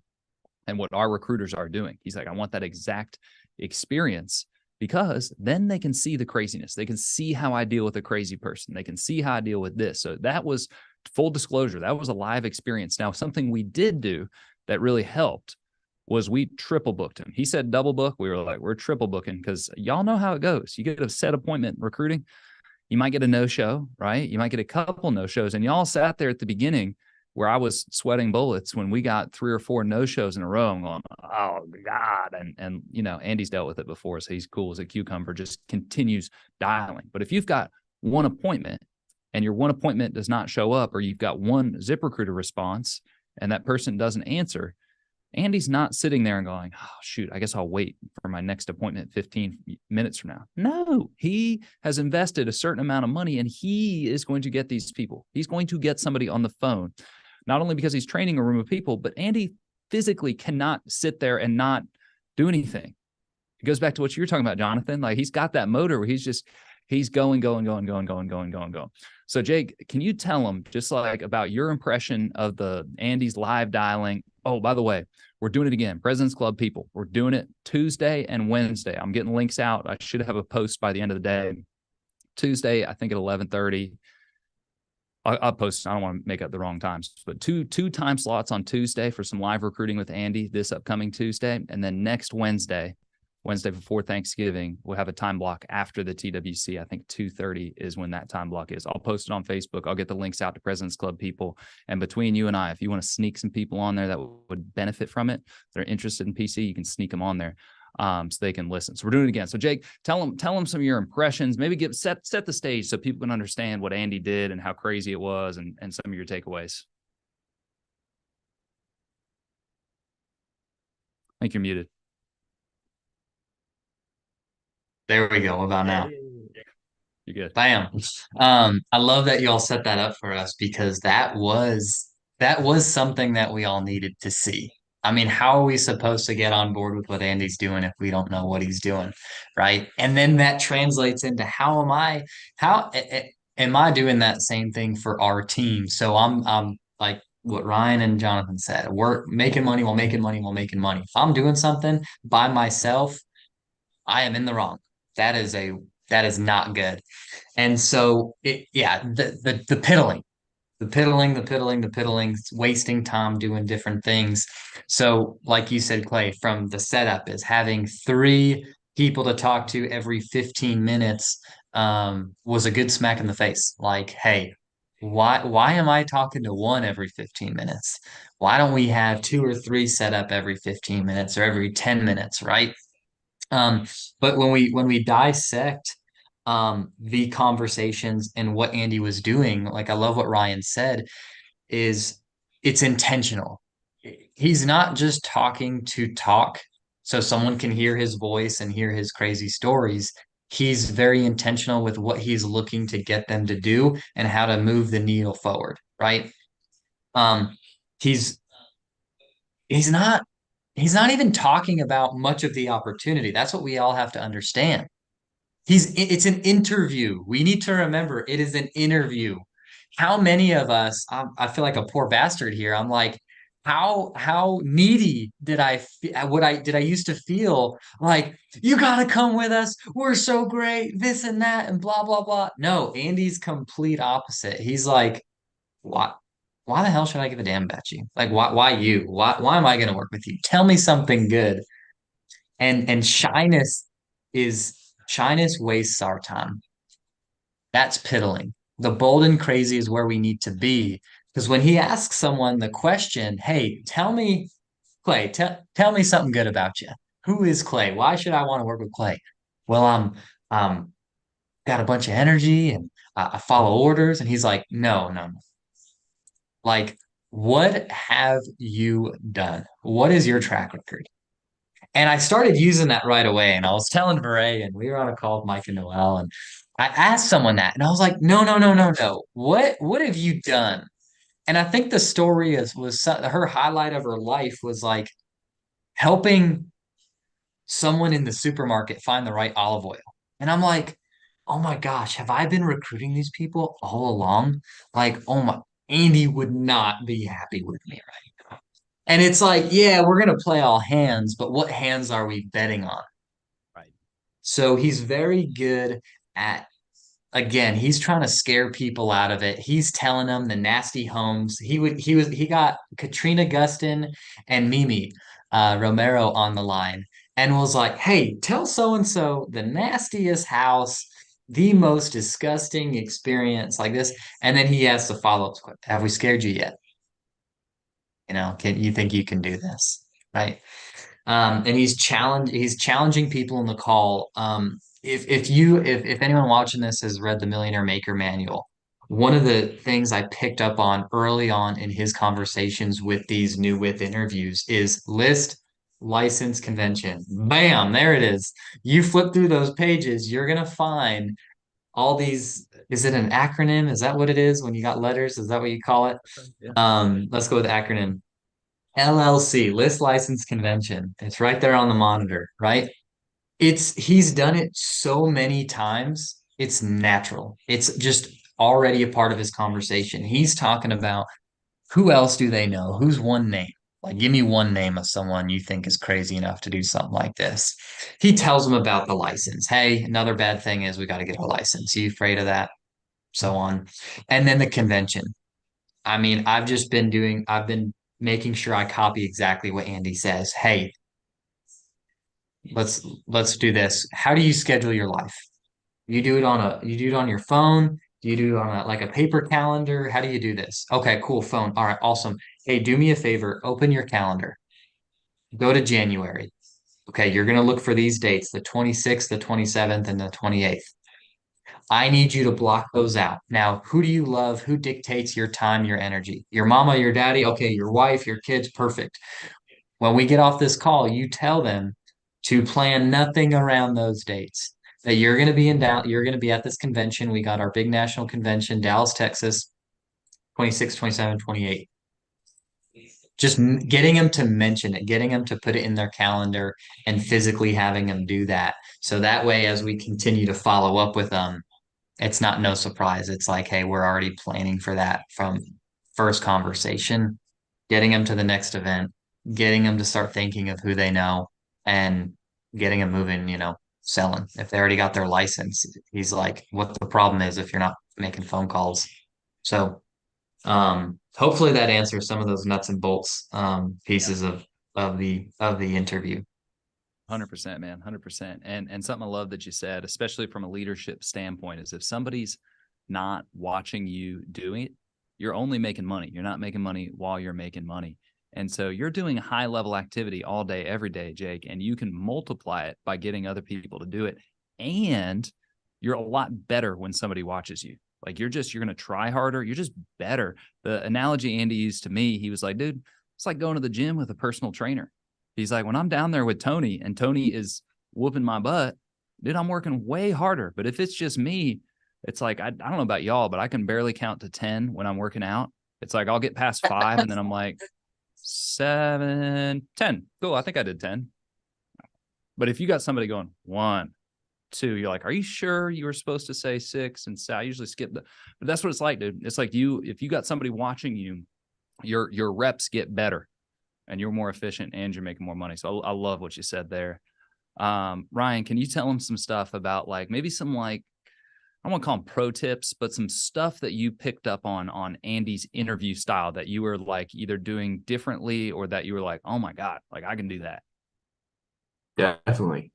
and what our recruiters are doing. He's like, I want that exact experience, because then they can see the craziness. They can see how I deal with a crazy person. They can see how I deal with this. So that was full disclosure. That was a live experience. Now, something we did do that really helped was we triple booked him. He said double book. We were like, we're triple booking, because y'all know how it goes. You get a set appointment recruiting, you might get a no-show, right? You might get a couple no-shows. And y'all sat there at the beginning where I was sweating bullets when we got 3 or 4 no-shows in a row. I'm going, oh God. And Andy's dealt with it before, so he's cool as a cucumber, just continues dialing. But if you've got one appointment and your one appointment does not show up, or you've got one ZipRecruiter response and that person doesn't answer, Andy's not sitting there and going, oh, shoot, I guess I'll wait for my next appointment 15 minutes from now. No, he has invested a certain amount of money, and he is going to get these people. He's going to get somebody on the phone, not only because he's training a room of people, but Andy physically cannot sit there and not do anything. It goes back to what you were talking about, Jonathan. He's got that motor where he's going. So Jake, can you tell them just about your impression of the Andy's live dialing? Oh, by the way, we're doing it again. President's Club people, we're doing it Tuesday and Wednesday. I'm getting links out. I should have a post by the end of the day. Tuesday, I think at 11:30. I'll post. I don't want to make up the wrong times, but two time slots on Tuesday for some live recruiting with Andy this upcoming Tuesday, and then next Wednesday before Thanksgiving, we'll have a time block after the TWC. I think 2:30 is when that time block is. I'll post it on Facebook. I'll get the links out to President's Club people. And between you and I, if you want to sneak some people on there that would benefit from it, they're interested in PC, you can sneak them on there so they can listen. So we're doing it again. So Jake, tell them some of your impressions. Maybe set the stage so people can understand what Andy did and how crazy it was, and some of your takeaways. I think you're muted. There we go. What about now? You're good. Bam. I love that y'all set that up for us, because that was something that we all needed to see. I mean, how are we supposed to get on board with what Andy's doing if we don't know what he's doing, right? And then that translates into how am I doing that same thing for our team? So I'm like what Ryan and Jonathan said, we're making money while making money while making money. If I'm doing something by myself, I am in the wrong. That is not good. And so the piddling, wasting time doing different things. So like you said, Clay, from the setup is having 3 people to talk to every 15 minutes was a good smack in the face. Like, hey, why am I talking to one every 15 minutes? Why don't we have 2 or 3 set up every 15 minutes or every 10 minutes, right? But when we dissect the conversations and what Andy was doing, like I love what Ryan said, is it's intentional. He's not just talking to talk so someone can hear his voice and hear his crazy stories. He's very intentional with what he's looking to get them to do and how to move the needle forward, right? Um, he's not He's not even talking about much of the opportunity. That's what we all have to understand. It's an interview. We need to remember it is an interview. How many of us, I feel like a poor bastard here. I'm like, how needy did I used to feel like, you gotta come with us. We're so great, this and that, and blah, blah, blah. No, Andy's complete opposite. He's like, why the hell should I give a damn about you? Like, why you? Why am I gonna work with you? Tell me something good. And shyness wastes our time. That's piddling. The bold and crazy is where we need to be. Because when he asks someone the question, hey, tell me, Clay, tell me something good about you. Who is Clay? Why should I want to work with Clay? Well, I'm got a bunch of energy and I follow orders. And he's like, no, no, no. Like, what have you done? What is your track record? And I started using that right away. And I was telling Murray, and we were on a call with Mike and Noel, and I asked someone that, and I was like, no, no, no, no, no. What have you done? And I think the story her highlight of her life was like helping someone in the supermarket find the right olive oil. And I'm like, oh my gosh, have I been recruiting these people all along? Like, oh my, Andy would not be happy with me right now. And it's like, yeah, we're gonna play all hands, but what hands are we betting on? Right. So he's very good at, again, he's trying to scare people out of it. He's telling them the nasty homes. He got Katrina Gustin and Mimi Romero on the line and was like, hey, tell so and so the nastiest house, the most disgusting experience like this. And then he has the follow-up, have we scared you yet? You know, can you think you can do this? Right. And he's challenging people in the call. If anyone watching this has read the Millionaire Maker Manual, one of the things I picked up on early on in his conversations with these new with interviews is list, license, convention. Bam, there it is. You flip through those pages, you're gonna find all these. Is it an acronym? Is that what it is when you got letters? Is that what you call it? Yeah. Let's go with the acronym. LLC, list license convention. It's right there on the monitor, right? He's done it so many times. It's natural. It's just already a part of his conversation. He's talking about who else do they know? Who's one name? Like, give me one name of someone you think is crazy enough to do something like this. He tells them about the license. Hey, another bad thing is we got to get a license. You afraid of that? So on. And then the convention. I mean, I've been making sure I copy exactly what Andy says. Hey, let's do this. How do you schedule your life? You do it on your phone? Do you do it on like a paper calendar? How do you do this? Okay, cool, phone. All right, awesome. Hey, do me a favor, open your calendar. Go to January. Okay, you're gonna look for these dates, the 26th, the 27th, and the 28th. I need you to block those out. Now, who do you love? Who dictates your time, your energy? Your mama, your daddy? Okay, your wife, your kids, perfect. When we get off this call, you tell them to plan nothing around those dates. That you're going to be in Dallas, you're going to be at this convention. We got our big national convention, Dallas, Texas, 26, 27, 28. Just getting them to mention it, getting them to put it in their calendar and physically having them do that. So that way, as we continue to follow up with them, it's not no surprise. It's like, hey, we're already planning for that from first conversation, getting them to the next event, getting them to start thinking of who they know and getting them moving, selling. If they already got their license, he's like, what the problem is if you're not making phone calls. So hopefully that answers some of those nuts and bolts pieces of the interview. 100%, man, 100%. And something I love that you said, especially from a leadership standpoint, is if somebody's not watching you doing it, you're only making money. You're not making money while you're making money. And so you're doing high level activity all day, every day, Jake, and you can multiply it by getting other people to do it. And you're a lot better when somebody watches you. Like you're going to try harder. You're just better. The analogy Andy used to me, he was like, dude, it's like going to the gym with a personal trainer. He's like, when I'm down there with Tony and Tony is whooping my butt, dude, I'm working way harder. But if it's just me, it's like, I don't know about y'all, but I can barely count to 10 when I'm working out. It's like, I'll get past 5 and then I'm like, 7, 10. Cool. I think I did 10. But if you got somebody going 1, 2, you're like, are you sure you were supposed to say 6? And so I usually skip but that's what it's like, dude. It's like if you got somebody watching you, your reps get better and you're more efficient and you're making more money. So I love what you said there. Ryan, can you tell them some stuff about like maybe some like, I won't call them pro tips, but some stuff that you picked up on Andy's interview style that you were like either doing differently or that you were like, oh my God, like I can do that. Definitely.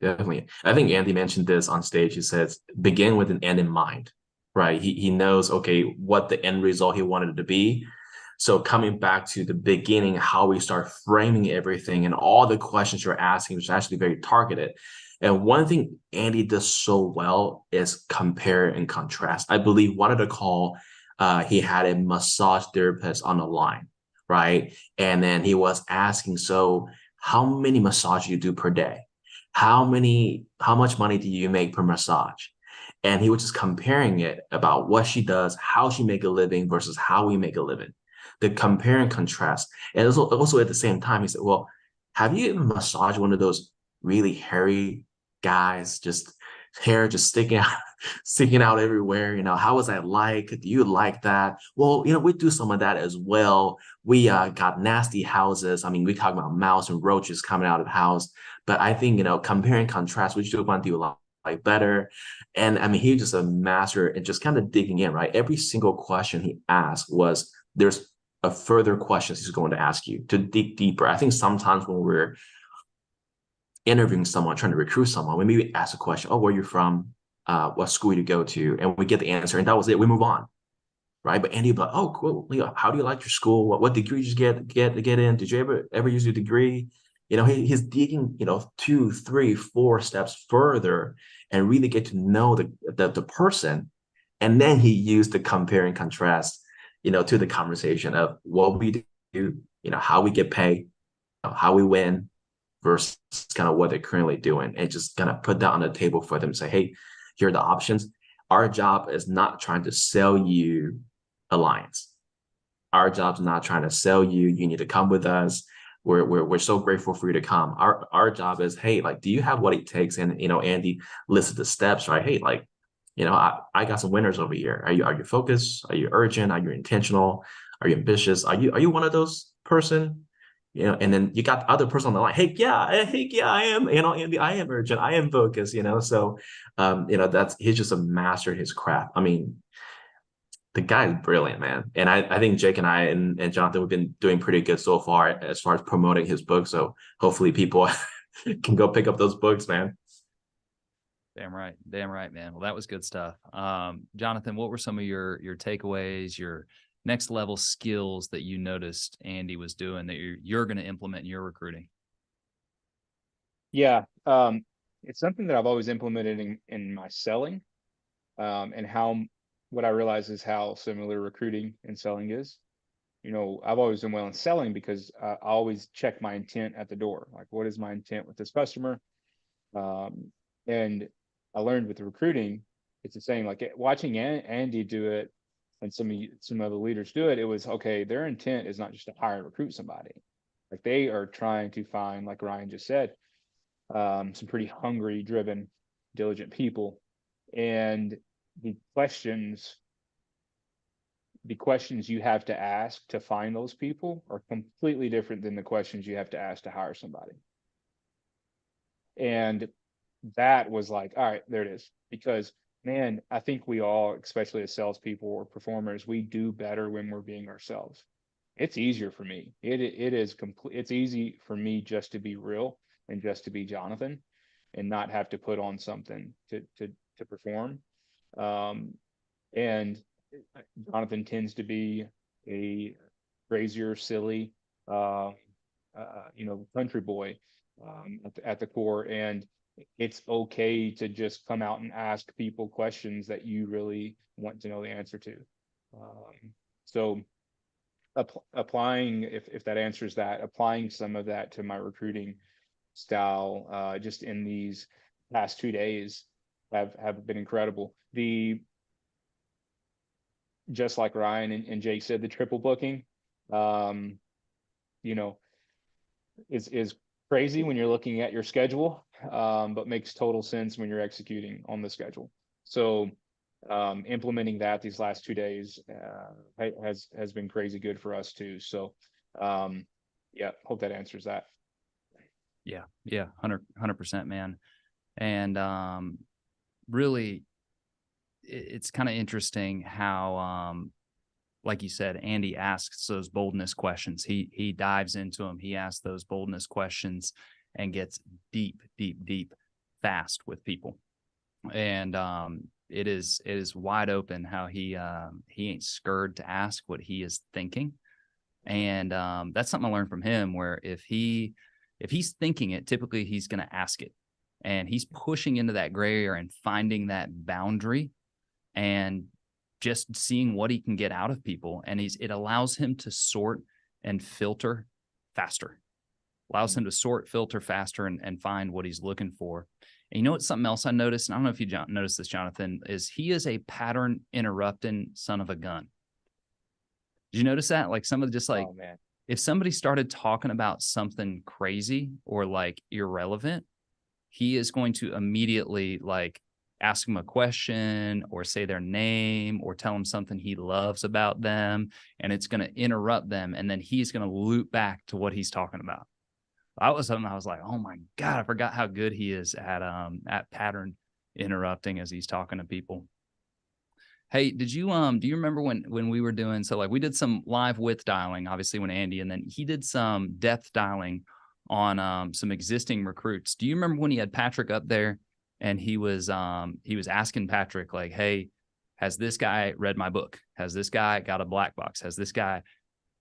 I think Andy mentioned this on stage. He says, begin with an end in mind, right? He knows, okay, what the end result he wanted it to be. So coming back to the beginning, how we start framing everything and all the questions you're asking, which is actually very targeted. And one thing Andy does so well is compare and contrast. I believe one of the call, he had a massage therapist on the line, right? And then he was asking, so how many massages you do per day? How much money do you make per massage? And he was just comparing it about what she does, how she make a living versus how we make a living. The compare and contrast. And also at the same time, he said, well, have you ever massaged one of those really hairy guys, just hair just sticking out everywhere? How was that like? Do you like that? Well, we do some of that as well. We got nasty houses. I mean, we talk about mouse and roaches coming out of the house. But I think, compare and contrast, which do want to do a lot like better. And I mean, he's just a master and just kind of digging in, right? Every single question he asked was there's a further questions he's going to ask you to dig deeper. I think sometimes when we're interviewing someone, trying to recruit someone, we maybe ask a question, oh, where are you from? What school you go to? And we get the answer and that was it. We move on. Right. But Andy would be like, oh, cool. How do you like your school? What degree did you get in? Did you ever use your degree? He's digging, 2, 3, 4 steps further and really get to know the person. And then he used the compare and contrast, to the conversation of what we do, how we get paid, how we win versus kind of what they're currently doing, and just kind of put that on the table for them and say, hey, here are the options. Our job is not trying to sell you Alliance. Our job's not trying to sell you. You need to come with us. We're so grateful for you to come. Our job is, hey, like, do you have what it takes? And Andy listed the steps, right? Hey, like, I got some winners over here. Are you focused? Are you urgent? Are you intentional? Are you ambitious? Are you one of those person? And then you got the other person on the line. Hey, yeah, I am. Andy, I am urgent. I am focused. So, he's just a master at his craft. I mean, the guy is brilliant, man. And I think Jake and I and Jonathan, we've been doing pretty good so far as promoting his book. So hopefully people can go pick up those books, man. Damn right, man. Well, that was good stuff. Jonathan, what were some of your takeaways, your next level skills that you noticed Andy was doing that you're going to implement in your recruiting? Yeah, it's something that I've always implemented in my selling, and what I realize is how similar recruiting and selling is. I've always done well in selling because I always check my intent at the door. Like, what is my intent with this customer? And I learned with the recruiting, it's the same. Like watching Andy do it, and some other leaders do it. It was okay. Their intent is not just to hire and recruit somebody. Like, they are trying to find, like Ryan just said, some pretty hungry, driven, diligent people, and the questions you have to ask to find those people are completely different than the questions you have to ask to hire somebody. And that was like, all right, there it is. Because, man, I think we all, especially as salespeople or performers, we do better when we're being ourselves. It's easier for me. It's easy for me just to be real and just to be Jonathan and not have to put on something to perform. And Jonathan tends to be a crazier, silly, country boy at the core. And it's okay to just come out and ask people questions that you really want to know the answer to. So applying, if that answers that, applying some of that to my recruiting style, just in these past 2 days have been incredible. Just like Ryan and Jake said, the triple booking, you know, is crazy when you're looking at your schedule, but makes total sense when you're executing on the schedule. So implementing that these last 2 days has been crazy good for us too. So yeah, hope that answers that. Yeah, 100%, man. And really, it's kind of interesting how, like you said, Andy asks those boldness questions. He dives into them. He asks those boldness questions and gets deep fast with people. And it is wide open how he ain't scared to ask what he is thinking. And that's something I learned from him, where if he's thinking it, typically he's going to ask it. And he's pushing into that gray area and finding that boundary and just seeing what he can get out of people. And it allows him to sort and filter faster, allows him to sort, filter faster, and find what he's looking for. And you know what, something else I noticed, and I don't know if you noticed this, Jonathan, is he is a pattern interrupting son of a gun. Did you notice that? Like, some of just like, Oh, man. if somebody started talking about something crazy or like irrelevant, he is going to immediately like ask them a question or say their name or tell them something he loves about them. And it's going to interrupt them. And then he's going to loop back to what he's talking about. That was something I was like, oh my God, I forgot how good he is at pattern interrupting as he's talking to people. Hey, do you remember when we were doing, so like we did some live width dialing, obviously when Andy, and then he did some depth dialing on some existing recruits. Do you remember when he had Patrick up there and he was asking Patrick like, hey, has this guy read my book? Has this guy got a black box? Has this guy?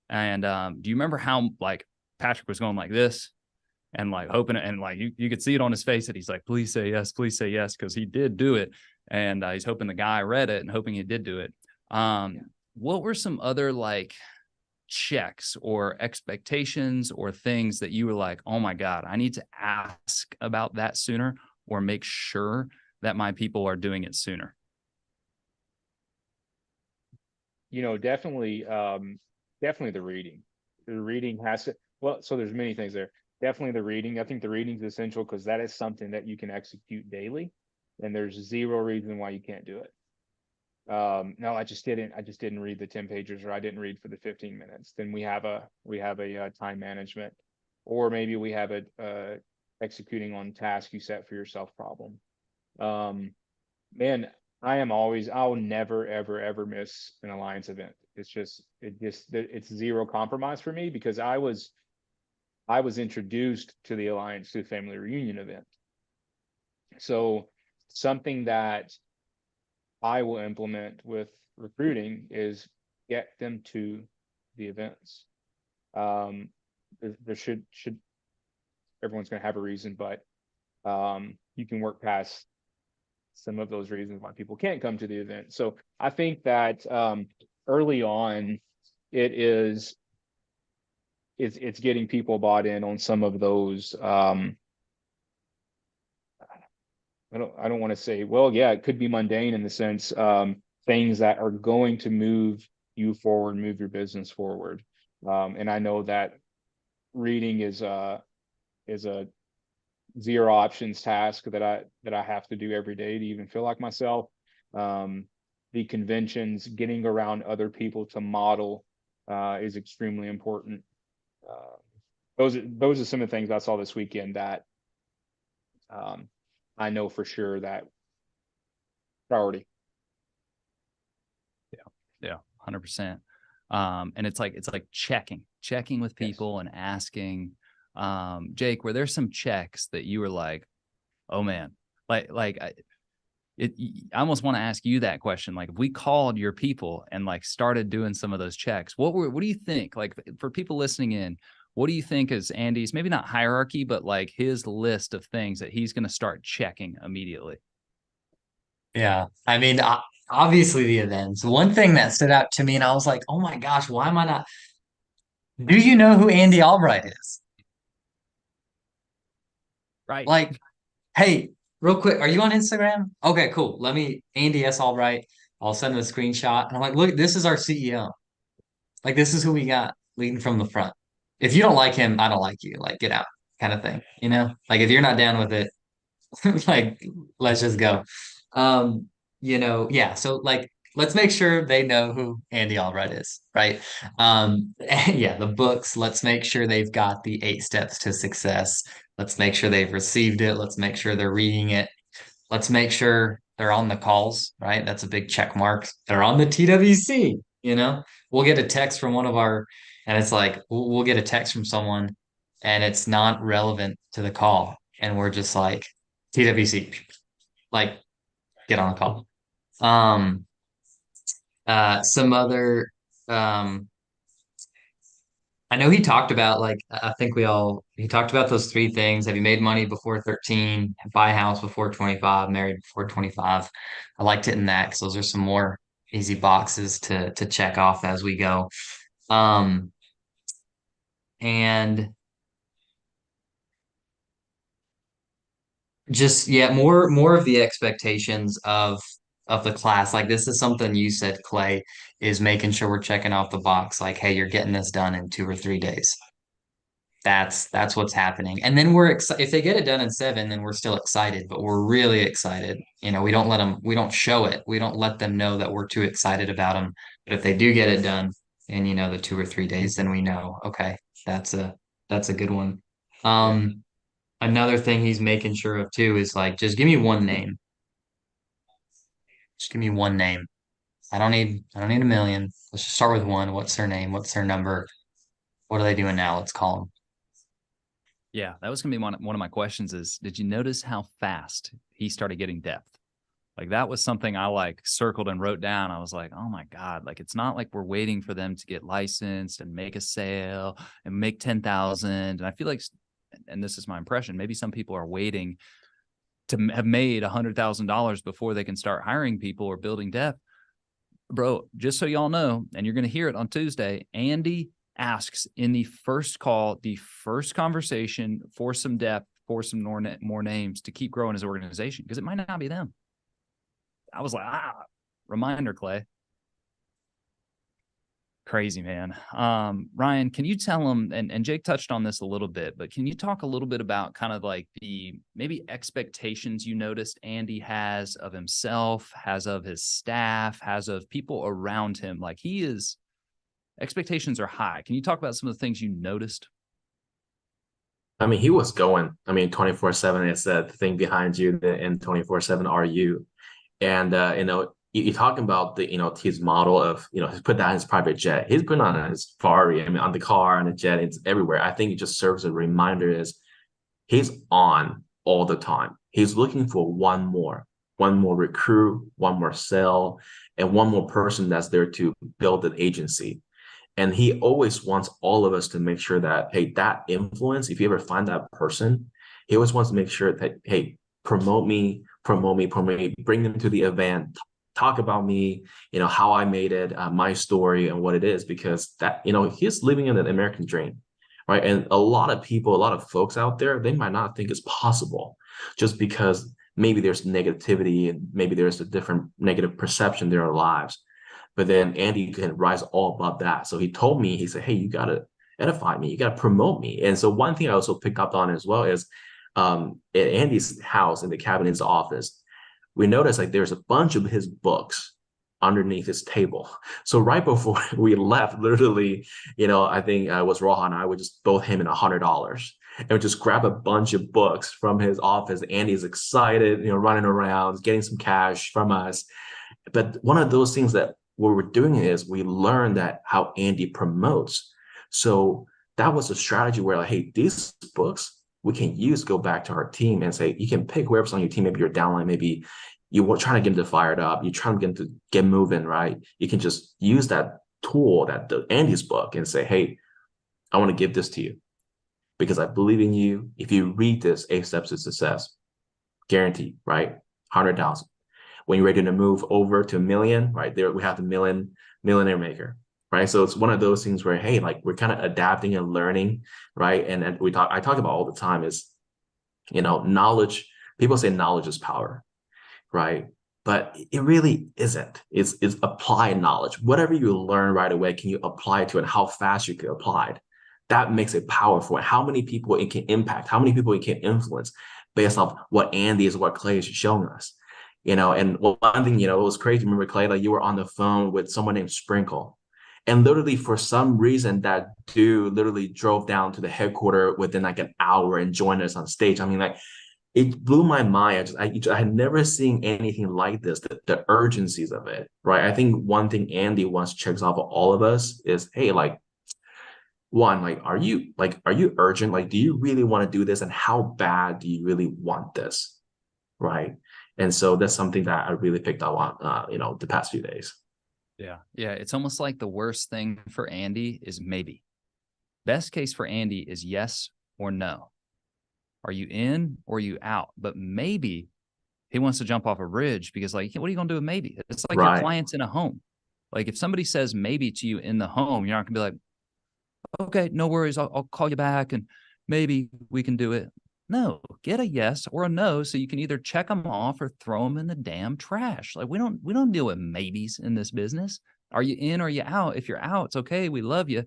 And do you remember how like Patrick was going like this and like hoping, and like you could see it on his face that he's like, please say yes, because he did do it. And he's hoping the guy read it and hoping he did do it. What were some other like checks or expectations or things that you were like, oh my God, I need to ask about that sooner or make sure that my people are doing it sooner? You know, definitely the reading. The reading has to, well, so there's many things there. Definitely the reading. I think the reading is essential because that is something that you can execute daily, and there's zero reason why you can't do it. No, I just didn't read the 10 pages, or I didn't read for the 15 minutes. Then we have a time management, or maybe we have a executing on task you set for yourself problem. Man, I'll never, ever miss an Alliance event. It's zero compromise for me because I was introduced to the Alliance through the family reunion event. So something that I will implement with recruiting is get them to the events. There should everyone's going to have a reason, but you can work past some of those reasons why people can't come to the event. So I think that early on, it's getting people bought in on some of those. I don't want to say, well, yeah, it could be mundane in the sense things that are going to move you forward, move your business forward. And I know that reading is a zero options task that I have to do every day to even feel like myself. The conventions, getting around other people to model is extremely important. Those are some of the things I saw this weekend that I know for sure that priority. Yeah, 100%. And it's like checking with people and asking. Jake, were there some checks that you were like, oh man, I almost want to ask you that question. Like, if we called your people and like started doing some of those checks, what do you think? Like, for people listening in, what do you think is Andy's, maybe not hierarchy, but like his list of things that he's going to start checking immediately? Yeah. I mean, obviously the events. One thing that stood out to me, and I was like, oh my gosh, why am I not? Do you know who Andy Albright is? Right. Like, hey, real quick, are you on Instagram? Okay, cool. Andy S. Albright. I'll send him a screenshot. And I'm like, look, this is our CEO. Like, this is who we got leading from the front. if you don't like him, I don't like you, like get out kind of thing, you know? Like if you're not down with it, like let's just go. Um, yeah, so like let's make sure they know who Andy Albright is, right? Yeah, the books, let's make sure they've got the 8 steps to success. Let's make sure they've received it. Let's make sure they're reading it. Let's make sure they're on the calls, right? That's a big check mark. They're on the TWC, you know? We'll get a text from one of our, and it's like, we'll get a text from someone and it's not relevant to the call. And we're just like, TWC, like, get on a call. Some other, um, I know he talked about like I think he talked about those 3 things. Have you made money before 13? Buy a house before 25, married before 25. I liked it in that because those are some more easy boxes to check off as we go. Um and just yeah, more of the expectations of the class. Like this is something you said, Clay, is making sure we're checking off the box, like, hey, you're getting this done in 2 or 3 days. That's what's happening. And then we're excited if they get it done in 7, then we're still excited, but we're really excited. We don't show it. We don't let them know that we're too excited about them. But if they do get it done in, the 2 or 3 days, then we know, okay, that's a that's a good one. Another thing he's making sure of too is like just give me one name. Just give me one name. I don't need a million. Let's just start with one. What's their name? What's their number? What are they doing now? Let's call them. Yeah, that was gonna be one of my questions is, did you notice how fast he started getting depth? Like that was something I like circled and wrote down. I was like, oh my God, like it's not like we're waiting for them to get licensed and make a sale and make 10,000. And I feel like, and this is my impression, maybe some people are waiting to have made $100,000 before they can start hiring people or building depth. Bro, just so y'all know, and you're going to hear it on Tuesday, Andy asks in the first call, the first conversation for some depth, for some more names to keep growing his organization because it might not be them. I was like, reminder, Clay. Crazy, man. Ryan, can you tell him, and Jake touched on this a little bit, but can you talk a little bit about kind of like the maybe expectations you noticed Andy has of himself, has of his staff, has of people around him? Like expectations are high. Can you talk about some of the things you noticed? I mean, he was going, 24/7 is the thing behind you, and 24/7 are you. And, you're talking about his model of, he's put that in his private jet. He's put on his Ferrari, on the car, on the jet, it's everywhere. I think it just serves a reminder is he's on all the time. He's looking for one more recruit, one more sale, and one more person that's there to build an agency. And he always wants all of us to make sure that, hey, that influence, if you ever find that person, he always wants to make sure that, hey, promote me, bring them to the event, talk about me, how I made it, my story and what it is, because that, he's living in an American dream, right? And a lot of folks out there, they might not think it's possible just because maybe there's negativity and maybe there's a different negative perception in their lives. But then Andy can rise all above that. So he told me, he said, hey, you got to edify me. You got to promote me. And so one thing I also picked up on as well is at Andy's house, in the cabin, in his office, we noticed like there's a bunch of his books underneath his table. So right before we left, literally, I think it was Rohan and I would just both him in $100 and would just grab a bunch of books from his office. Andy's excited, running around, getting some cash from us. But one of those things that what we're doing is we learned that how Andy promotes. So that was a strategy where like, hey, these books we can use, go back to our team and say, you can pick whoever's on your team, maybe your downline, maybe you were trying to get them to fired up, you're trying to get them to get moving, right? You can just use that tool, the Andy's book, and say, hey, I want to give this to you because I believe in you. If you read this, 8 steps to success, guaranteed, right? 100,000. When you're ready to move over to $1 million, right there, we have the millionaire maker, right? So it's one of those things where, hey, like we're kind of adapting and learning, right? And I talk about all the time is, knowledge. People say knowledge is power, right? But it really isn't. It's applied knowledge. Whatever you learn right away, can you apply it to it? And how fast you can apply it? that makes it powerful. How many people it can impact, how many people it can influence based off what Andy is, what Clay is showing us. And one thing, it was crazy. Remember, Clay, like you were on the phone with someone named Sprinkle. And literally for some reason, that dude literally drove down to the headquarters within like an hour and joined us on stage. I mean, like, it blew my mind. I had never seen anything like this, the urgencies of it, right? I think one thing Andy wants checks off of all of us is, hey, like, one, like, are you urgent? Like, do you really want to do this? And how bad do you really want this, right? And so that's something that I really picked up on, the past few days. Yeah. It's almost like the worst thing for Andy is maybe. Best case for Andy is yes or no. Are you in or are you out? But maybe he wants to jump off a bridge because, like, what are you going to do with maybe? It's like your clients in a home. Like, if somebody says maybe to you in the home, you're not going to be like, okay, no worries. I'll call you back and maybe we can do it. No, get a yes or a no so you can either check them off or throw them in the damn trash. Like, we don't deal with maybes in this business. Are you in or are you out? If you're out, it's okay. We love you.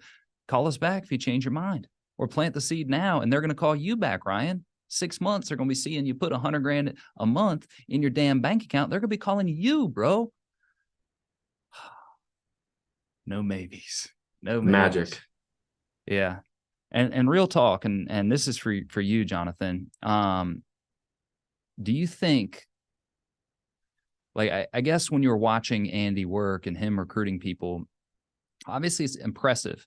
Call us back if you change your mind. Or plant the seed now, and they're going to call you back, Ryan. 6 months, they're going to be seeing you put $100,000 a month in your damn bank account. They're going to be calling you, bro. No maybes. No maybes. Magic. Yeah. And real talk, and this is for you, Jonathan. Do you think, like, I guess when you were watching Andy work and him recruiting people, obviously it's impressive.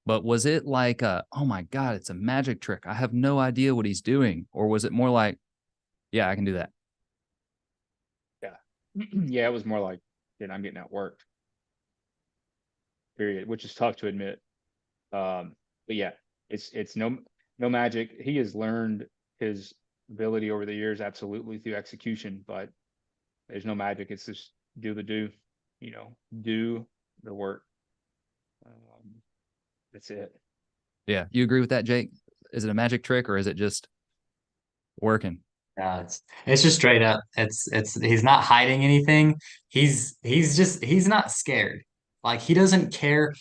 But was it like, oh my God, it's a magic trick, I have no idea what he's doing? Or was it more like, yeah, I can do that? Yeah. Yeah, it was more like, I'm getting outworked. Period, which is tough to admit. But yeah, it's no magic. He has learned his ability over the years, absolutely, through execution, but there's no magic. It's just do the work. That's it. Yeah. You agree with that, Jake? Is it a magic trick or is it just working? It's just straight up. He's not hiding anything. He's not scared. Like, he doesn't care.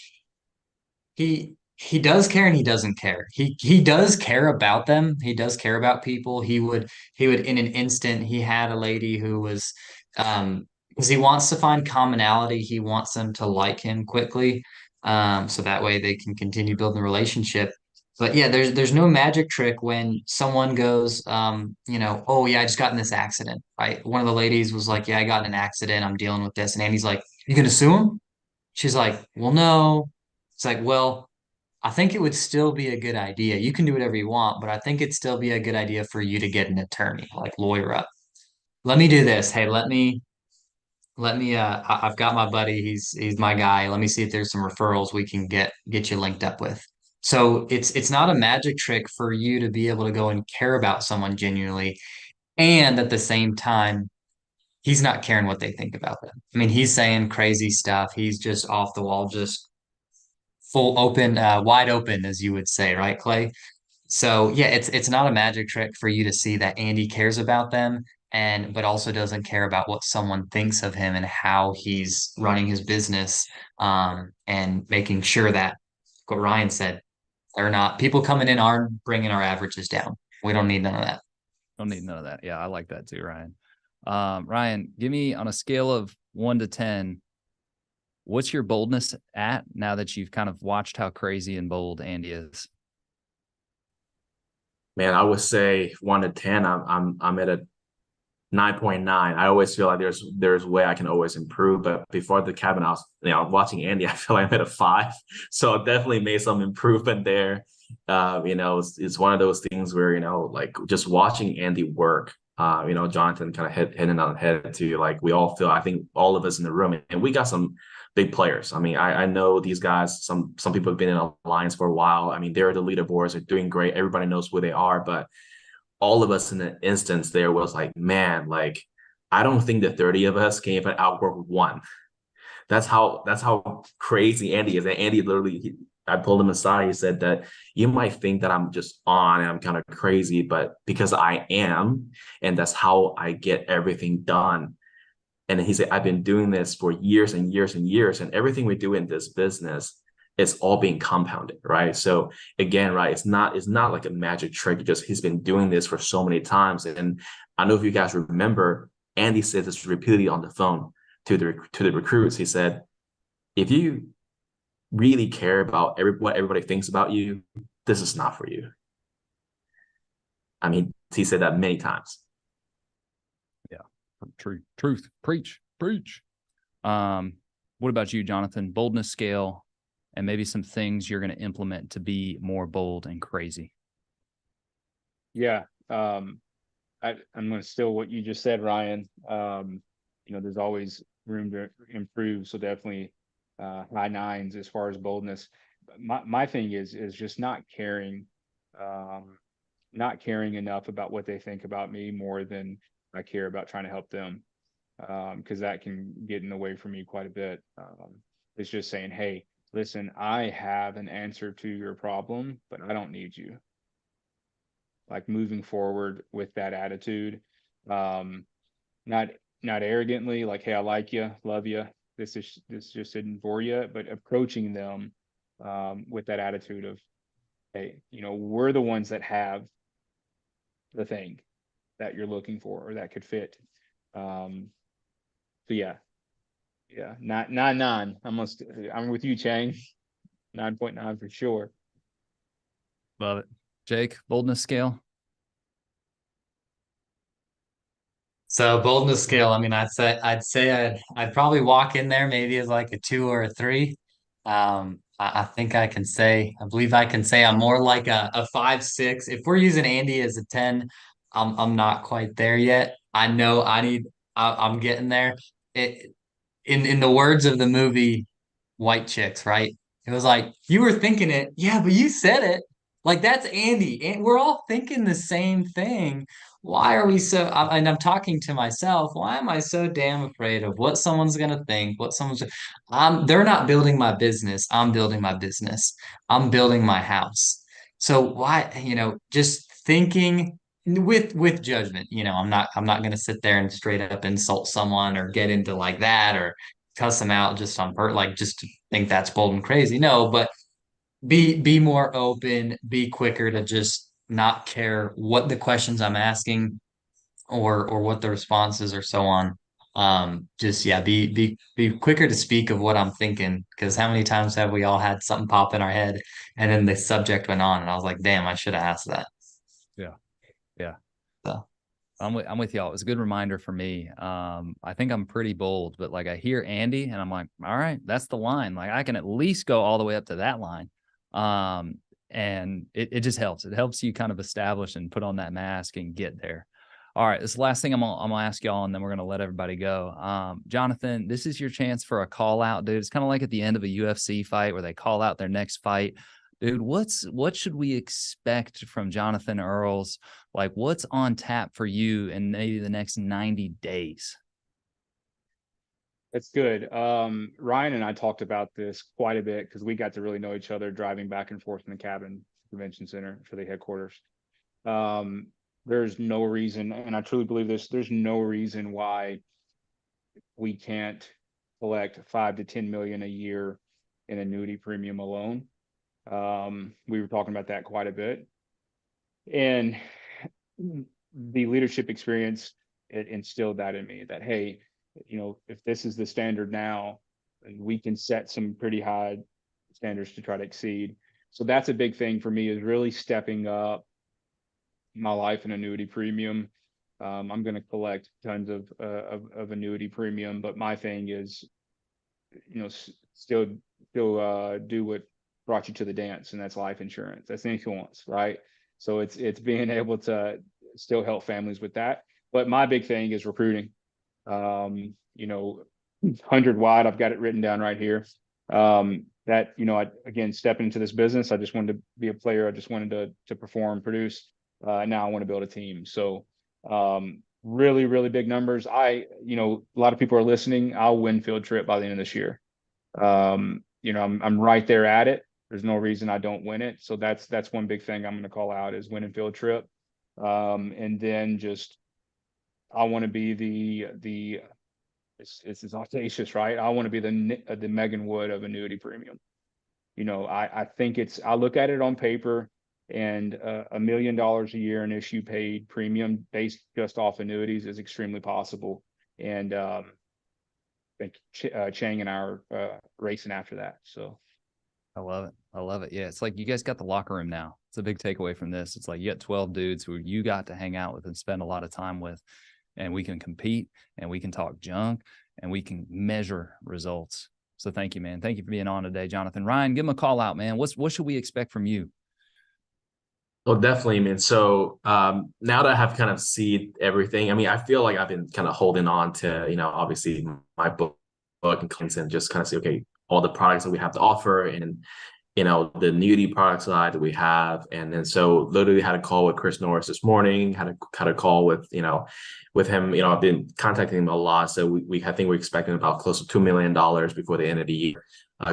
He does care and he doesn't care. He does care about them. He does care about people. He would in an instant. He had a lady who was because he wants to find commonality. He wants them to like him quickly, so that way they can continue building the relationship. But yeah, there's no magic trick when someone goes, oh yeah, I just got in this accident. Right? One of the ladies was like, yeah, I got in an accident. I'm dealing with this, and Andy's like, you gonna sue him? She's like, well, no. It's like, well, I think it would still be a good idea. You can do whatever you want, but I think it'd still be a good idea for you to get an attorney, like lawyer up. Let me do this. Hey, I've got my buddy. He's my guy. Let me see if there's some referrals we can get you linked up with. So it's not a magic trick for you to be able to go and care about someone genuinely. And at the same time, he's not caring what they think about them. I mean, he's saying crazy stuff. He's just off the wall, just full open, wide open, as you would say, right, Clay? So yeah, it's not a magic trick for you to see that Andy cares about them, but also doesn't care about what someone thinks of him and how he's running his business, and making sure that what Ryan said, they're not people coming in aren't bringing our averages down. We don't need none of that. Don't need none of that. Yeah, I like that too, Ryan. Ryan, give me, on a scale of 1 to 10, what's your boldness at now that you've kind of watched how crazy and bold Andy is? Man, I would say 1 to 10. I'm at a 9.9. I always feel like there's way I can always improve. But before the cabin, I was watching Andy. I feel like I'm at a 5. So I definitely made some improvement there. It's one of those things where like just watching Andy work. Jonathan kind of hitting on the head too. Like, we all feel, I think all of us in the room, and we got some big players. I mean, I know these guys, some people have been in Alliance for a while. I mean, they're the leaderboards, they're doing great. Everybody knows who they are, but all of us in the instance there was like, man, like, I don't think the 30 of us can even outwork one. That's how crazy Andy is. And Andy literally, I pulled him aside. He said that you might think that I'm just on and I'm kind of crazy, but because I am, and that's how I get everything done. And he said, I've been doing this for years and years and years, and everything we do in this business it's all being compounded, right? So again, right, it's not like a magic trick. He's been doing this for so many times. And I don't know if you guys remember, Andy said this repeatedly on the phone to the recruits. He said, if you really care about what everybody thinks about you, this is not for you. I mean, he said that many times. Yeah, truth, preach. What about you, Jonathan? Boldness scale, and maybe some things you're going to implement to be more bold and crazy. Yeah. I'm going to steal what you just said, Ryan. There's always room to improve. So definitely high nines as far as boldness. My thing is just not caring enough about what they think about me more than I care about trying to help them. Because that can get in the way for me quite a bit. It's just saying, hey, listen, I have an answer to your problem, but I don't need you. Like moving forward with that attitude, not arrogantly, like, hey, I like you, love you. This just isn't for you, but approaching them with that attitude of, hey, we're the ones that have the thing that you're looking for or that could fit. So yeah, not 9. I'm with you, Chang. 9.9 for sure. Love it. Jake, boldness scale. So boldness scale, I mean, I'd probably walk in there maybe as like a 2 or a 3. I think I believe I can say I'm more like a 5, 6. If we're using Andy as a 10, I'm not quite there yet. I know I'm getting there. It in the words of the movie White Chicks, right? It was like, you were thinking it, yeah, but you said it. Like that's Andy. And we're all thinking the same thing. Why are we and I'm talking to myself, why am I so damn afraid of what someone's gonna think, they're not building my business. I'm building my business. I'm building my house. So why, just thinking with judgment, I'm not gonna sit there and straight up insult someone or get into like that or cuss them out just just to think that's bold and crazy. No, but be more open, be quicker to just not care what the questions I'm asking or what the responses or so on. Just yeah, be quicker to speak of what I'm thinking, because how many times have we all had something pop in our head and then the subject went on and I was like, damn, I should have asked that. Yeah. Yeah. So I'm with y'all. It was a good reminder for me. I think I'm pretty bold, but like I hear Andy and I'm like, all right, that's the line. Like I can at least go all the way up to that line. And it just helps. It helps you kind of establish and put on that mask and get there. All right. This is the last thing I'm gonna ask y'all, and then we're gonna let everybody go. Jonathan, this is your chance for a call out, dude. It's kind of like at the end of a UFC fight where they call out their next fight. Dude, what should we expect from Jonathan Earls? Like, what's on tap for you in maybe the next 90 days? That's good. Ryan and I talked about this quite a bit because we got to really know each other driving back and forth in the cabin convention center for the headquarters. There's no reason, and I truly believe this, there's no reason why we can't collect 5 to 10 million a year in annuity premium alone. We were talking about that quite a bit. And the leadership experience, it instilled that in me that, hey, if this is the standard now, we can set some pretty high standards to try to exceed. So that's a big thing for me, is really stepping up my life in annuity premium. I'm going to collect tons of annuity premium, but my thing is, still do what brought you to the dance, and that's life insurance. That's influence, right? So it's being able to still help families with that. But my big thing is recruiting. 100 wide, I've got it written down right here. Again, stepping into this business, I just wanted to be a player. I just wanted to perform, produce. Now I want to build a team. So really, really big numbers. A lot of people are listening. I'll win Field Trip by the end of this year. I'm right there at it. There's no reason I don't win it. So that's one big thing I'm going to call out, is winning Field Trip. And then just, I want to be it's audacious, right? I want to be the Megan Wood of annuity premium. I think I look at it on paper, and $1 million a year in issue paid premium based just off annuities is extremely possible. And I think Chang and I are racing after that. So I love it. I love it. Yeah. It's like you guys got the locker room now. It's a big takeaway from this. It's like you got 12 dudes who you got to hang out with and spend a lot of time with, and we can compete and we can talk junk and we can measure results. So thank you, man. Thank you for being on today, Jonathan. Ryan, give him a call out, man. What should we expect from you? Oh, definitely, man. So now that I have kind of seen everything, I mean, I feel like I've been kind of holding on to, obviously my book and content, just kind of say, okay, all the products that we have to offer, and the annuity product side that we have. And then so literally had a call with Chris Norris this morning, had a call with, with him. I've been contacting him a lot. So I think we're expecting about close to $2 million before the end of the year,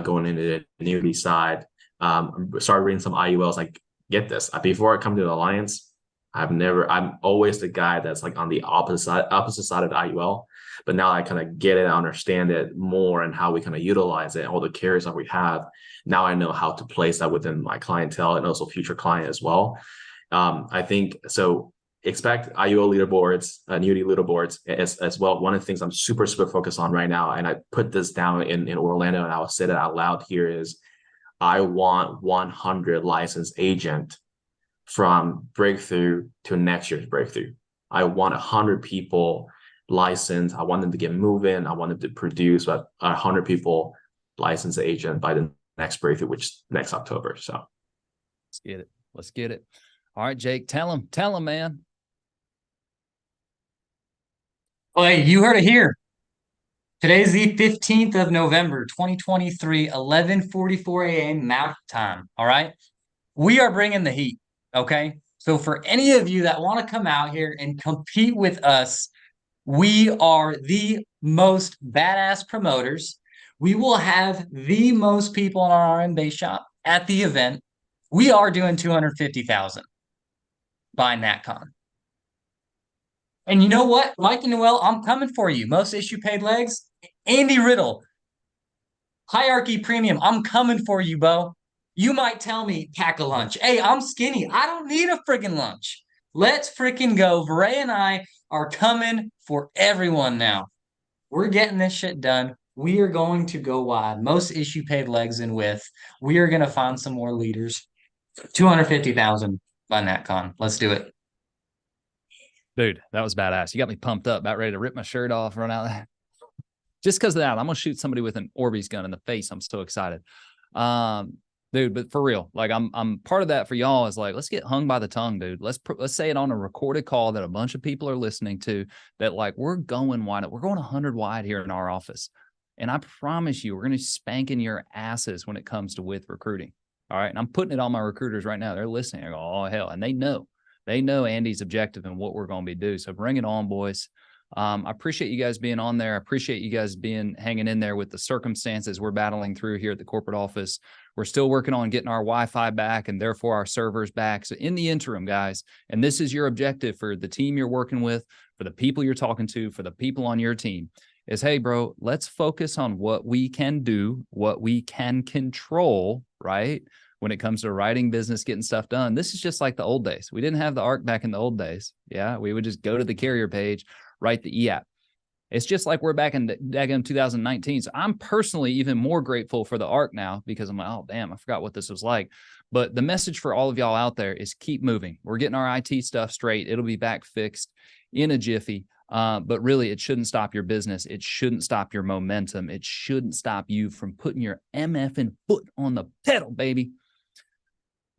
going into the annuity side. Started reading some IULs, like, get this, before I come to the Alliance, I'm always the guy that's like on the opposite side of the IUL. But now I kind of get it, I understand it more, and how we kind of utilize it, all the carriers that we have. Now I know how to place that within my clientele and also future client as well. I think so. Expect IUL leaderboards, annuity leaderboards as well. One of the things I'm super focused on right now, and I put this down in Orlando, and I will say that out loud here, is I want 100 licensed agent from breakthrough to next year's breakthrough. I want 100 people licensed. I want them to get moving. I want them to produce, but 100 people licensed agent by the next breakthrough, which is next October. So let's get it. Let's get it. All right, Jake, tell him, man. Well, hey, you heard it here. Today's the 15th of November, 2023, 11:44 a.m. Mountain Time. All right. We are bringing the heat. Okay. So for any of you that want to come out here and compete with us, we are the most badass promoters. We will have the most people in our RM base shop at the event. We are doing 250,000 by NatCon. And you know what, Mike and Noel, I'm coming for you. Most issue paid legs, Andy Riddle, Hierarchy Premium, I'm coming for you, Bo. You might tell me, pack a lunch. Hey, I'm skinny. I don't need a friggin' lunch. Let's freaking go. Veray and I are coming for everyone now. We're getting this shit done. We are going to go wide. Most issue paid legs in width. We are going to find some more leaders. 250,000 by NatCon. Let's do it. Dude, that was badass. You got me pumped up, about ready to rip my shirt off, run out there. Just because of that, I'm going to shoot somebody with an Orbeez gun in the face. I'm so excited. Dude, but for real, like I'm part of that for y'all is like, let's get hung by the tongue, dude. Let's say it on a recorded call that a bunch of people are listening to, that like, we're going wide. We're going 100 wide here in our office. And I promise you, we're going to be spanking your asses when it comes to with recruiting. All right. And I'm putting it on my recruiters right now. They're listening. I go, oh, hell. And they know Andy's objective and what we're going to be doing. So bring it on, boys. I appreciate you guys being on there. I appreciate you guys hanging in there with the circumstances we're battling through here at the corporate office. We're still working on getting our Wi-Fi back and therefore our servers back. So in the interim, guys, and this is your objective for the team you're working with, for the people you're talking to, for the people on your team, is, hey, bro, let's focus on what we can do, what we can control, right? When it comes to writing business, getting stuff done. This is just like the old days. We didn't have the ARC back in the old days. Yeah, we would just go to the carrier page, write the e-app. It's just like we're back in 2019. So I'm personally even more grateful for the ARC now, because I'm like, oh, damn, I forgot what this was like. But the message for all of y'all out there is keep moving. We're getting our IT stuff straight. It'll be back fixed in a jiffy. But really, it shouldn't stop your business. It shouldn't stop your momentum. It shouldn't stop you from putting your MFing foot on the pedal, baby.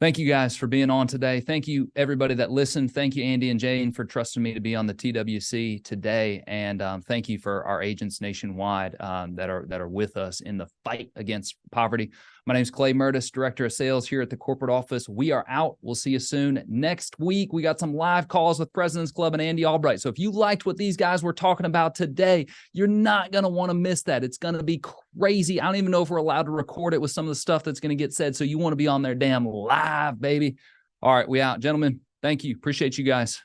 Thank you guys for being on today. Thank you, everybody that listened. Thank you, Andy and Jane, for trusting me to be on the TWC today. And thank you for our agents nationwide that are with us in the fight against poverty. My name is Clay Mertes, Director of Sales here at the corporate office. We are out. We'll see you soon. Next week, we got some live calls with President's Club and Andy Albright. So if you liked what these guys were talking about today, you're not going to want to miss that. It's going to be crazy. I don't even know if we're allowed to record it with some of the stuff that's going to get said. So you want to be on there damn live, baby. All right, we out. Gentlemen, thank you. Appreciate you guys.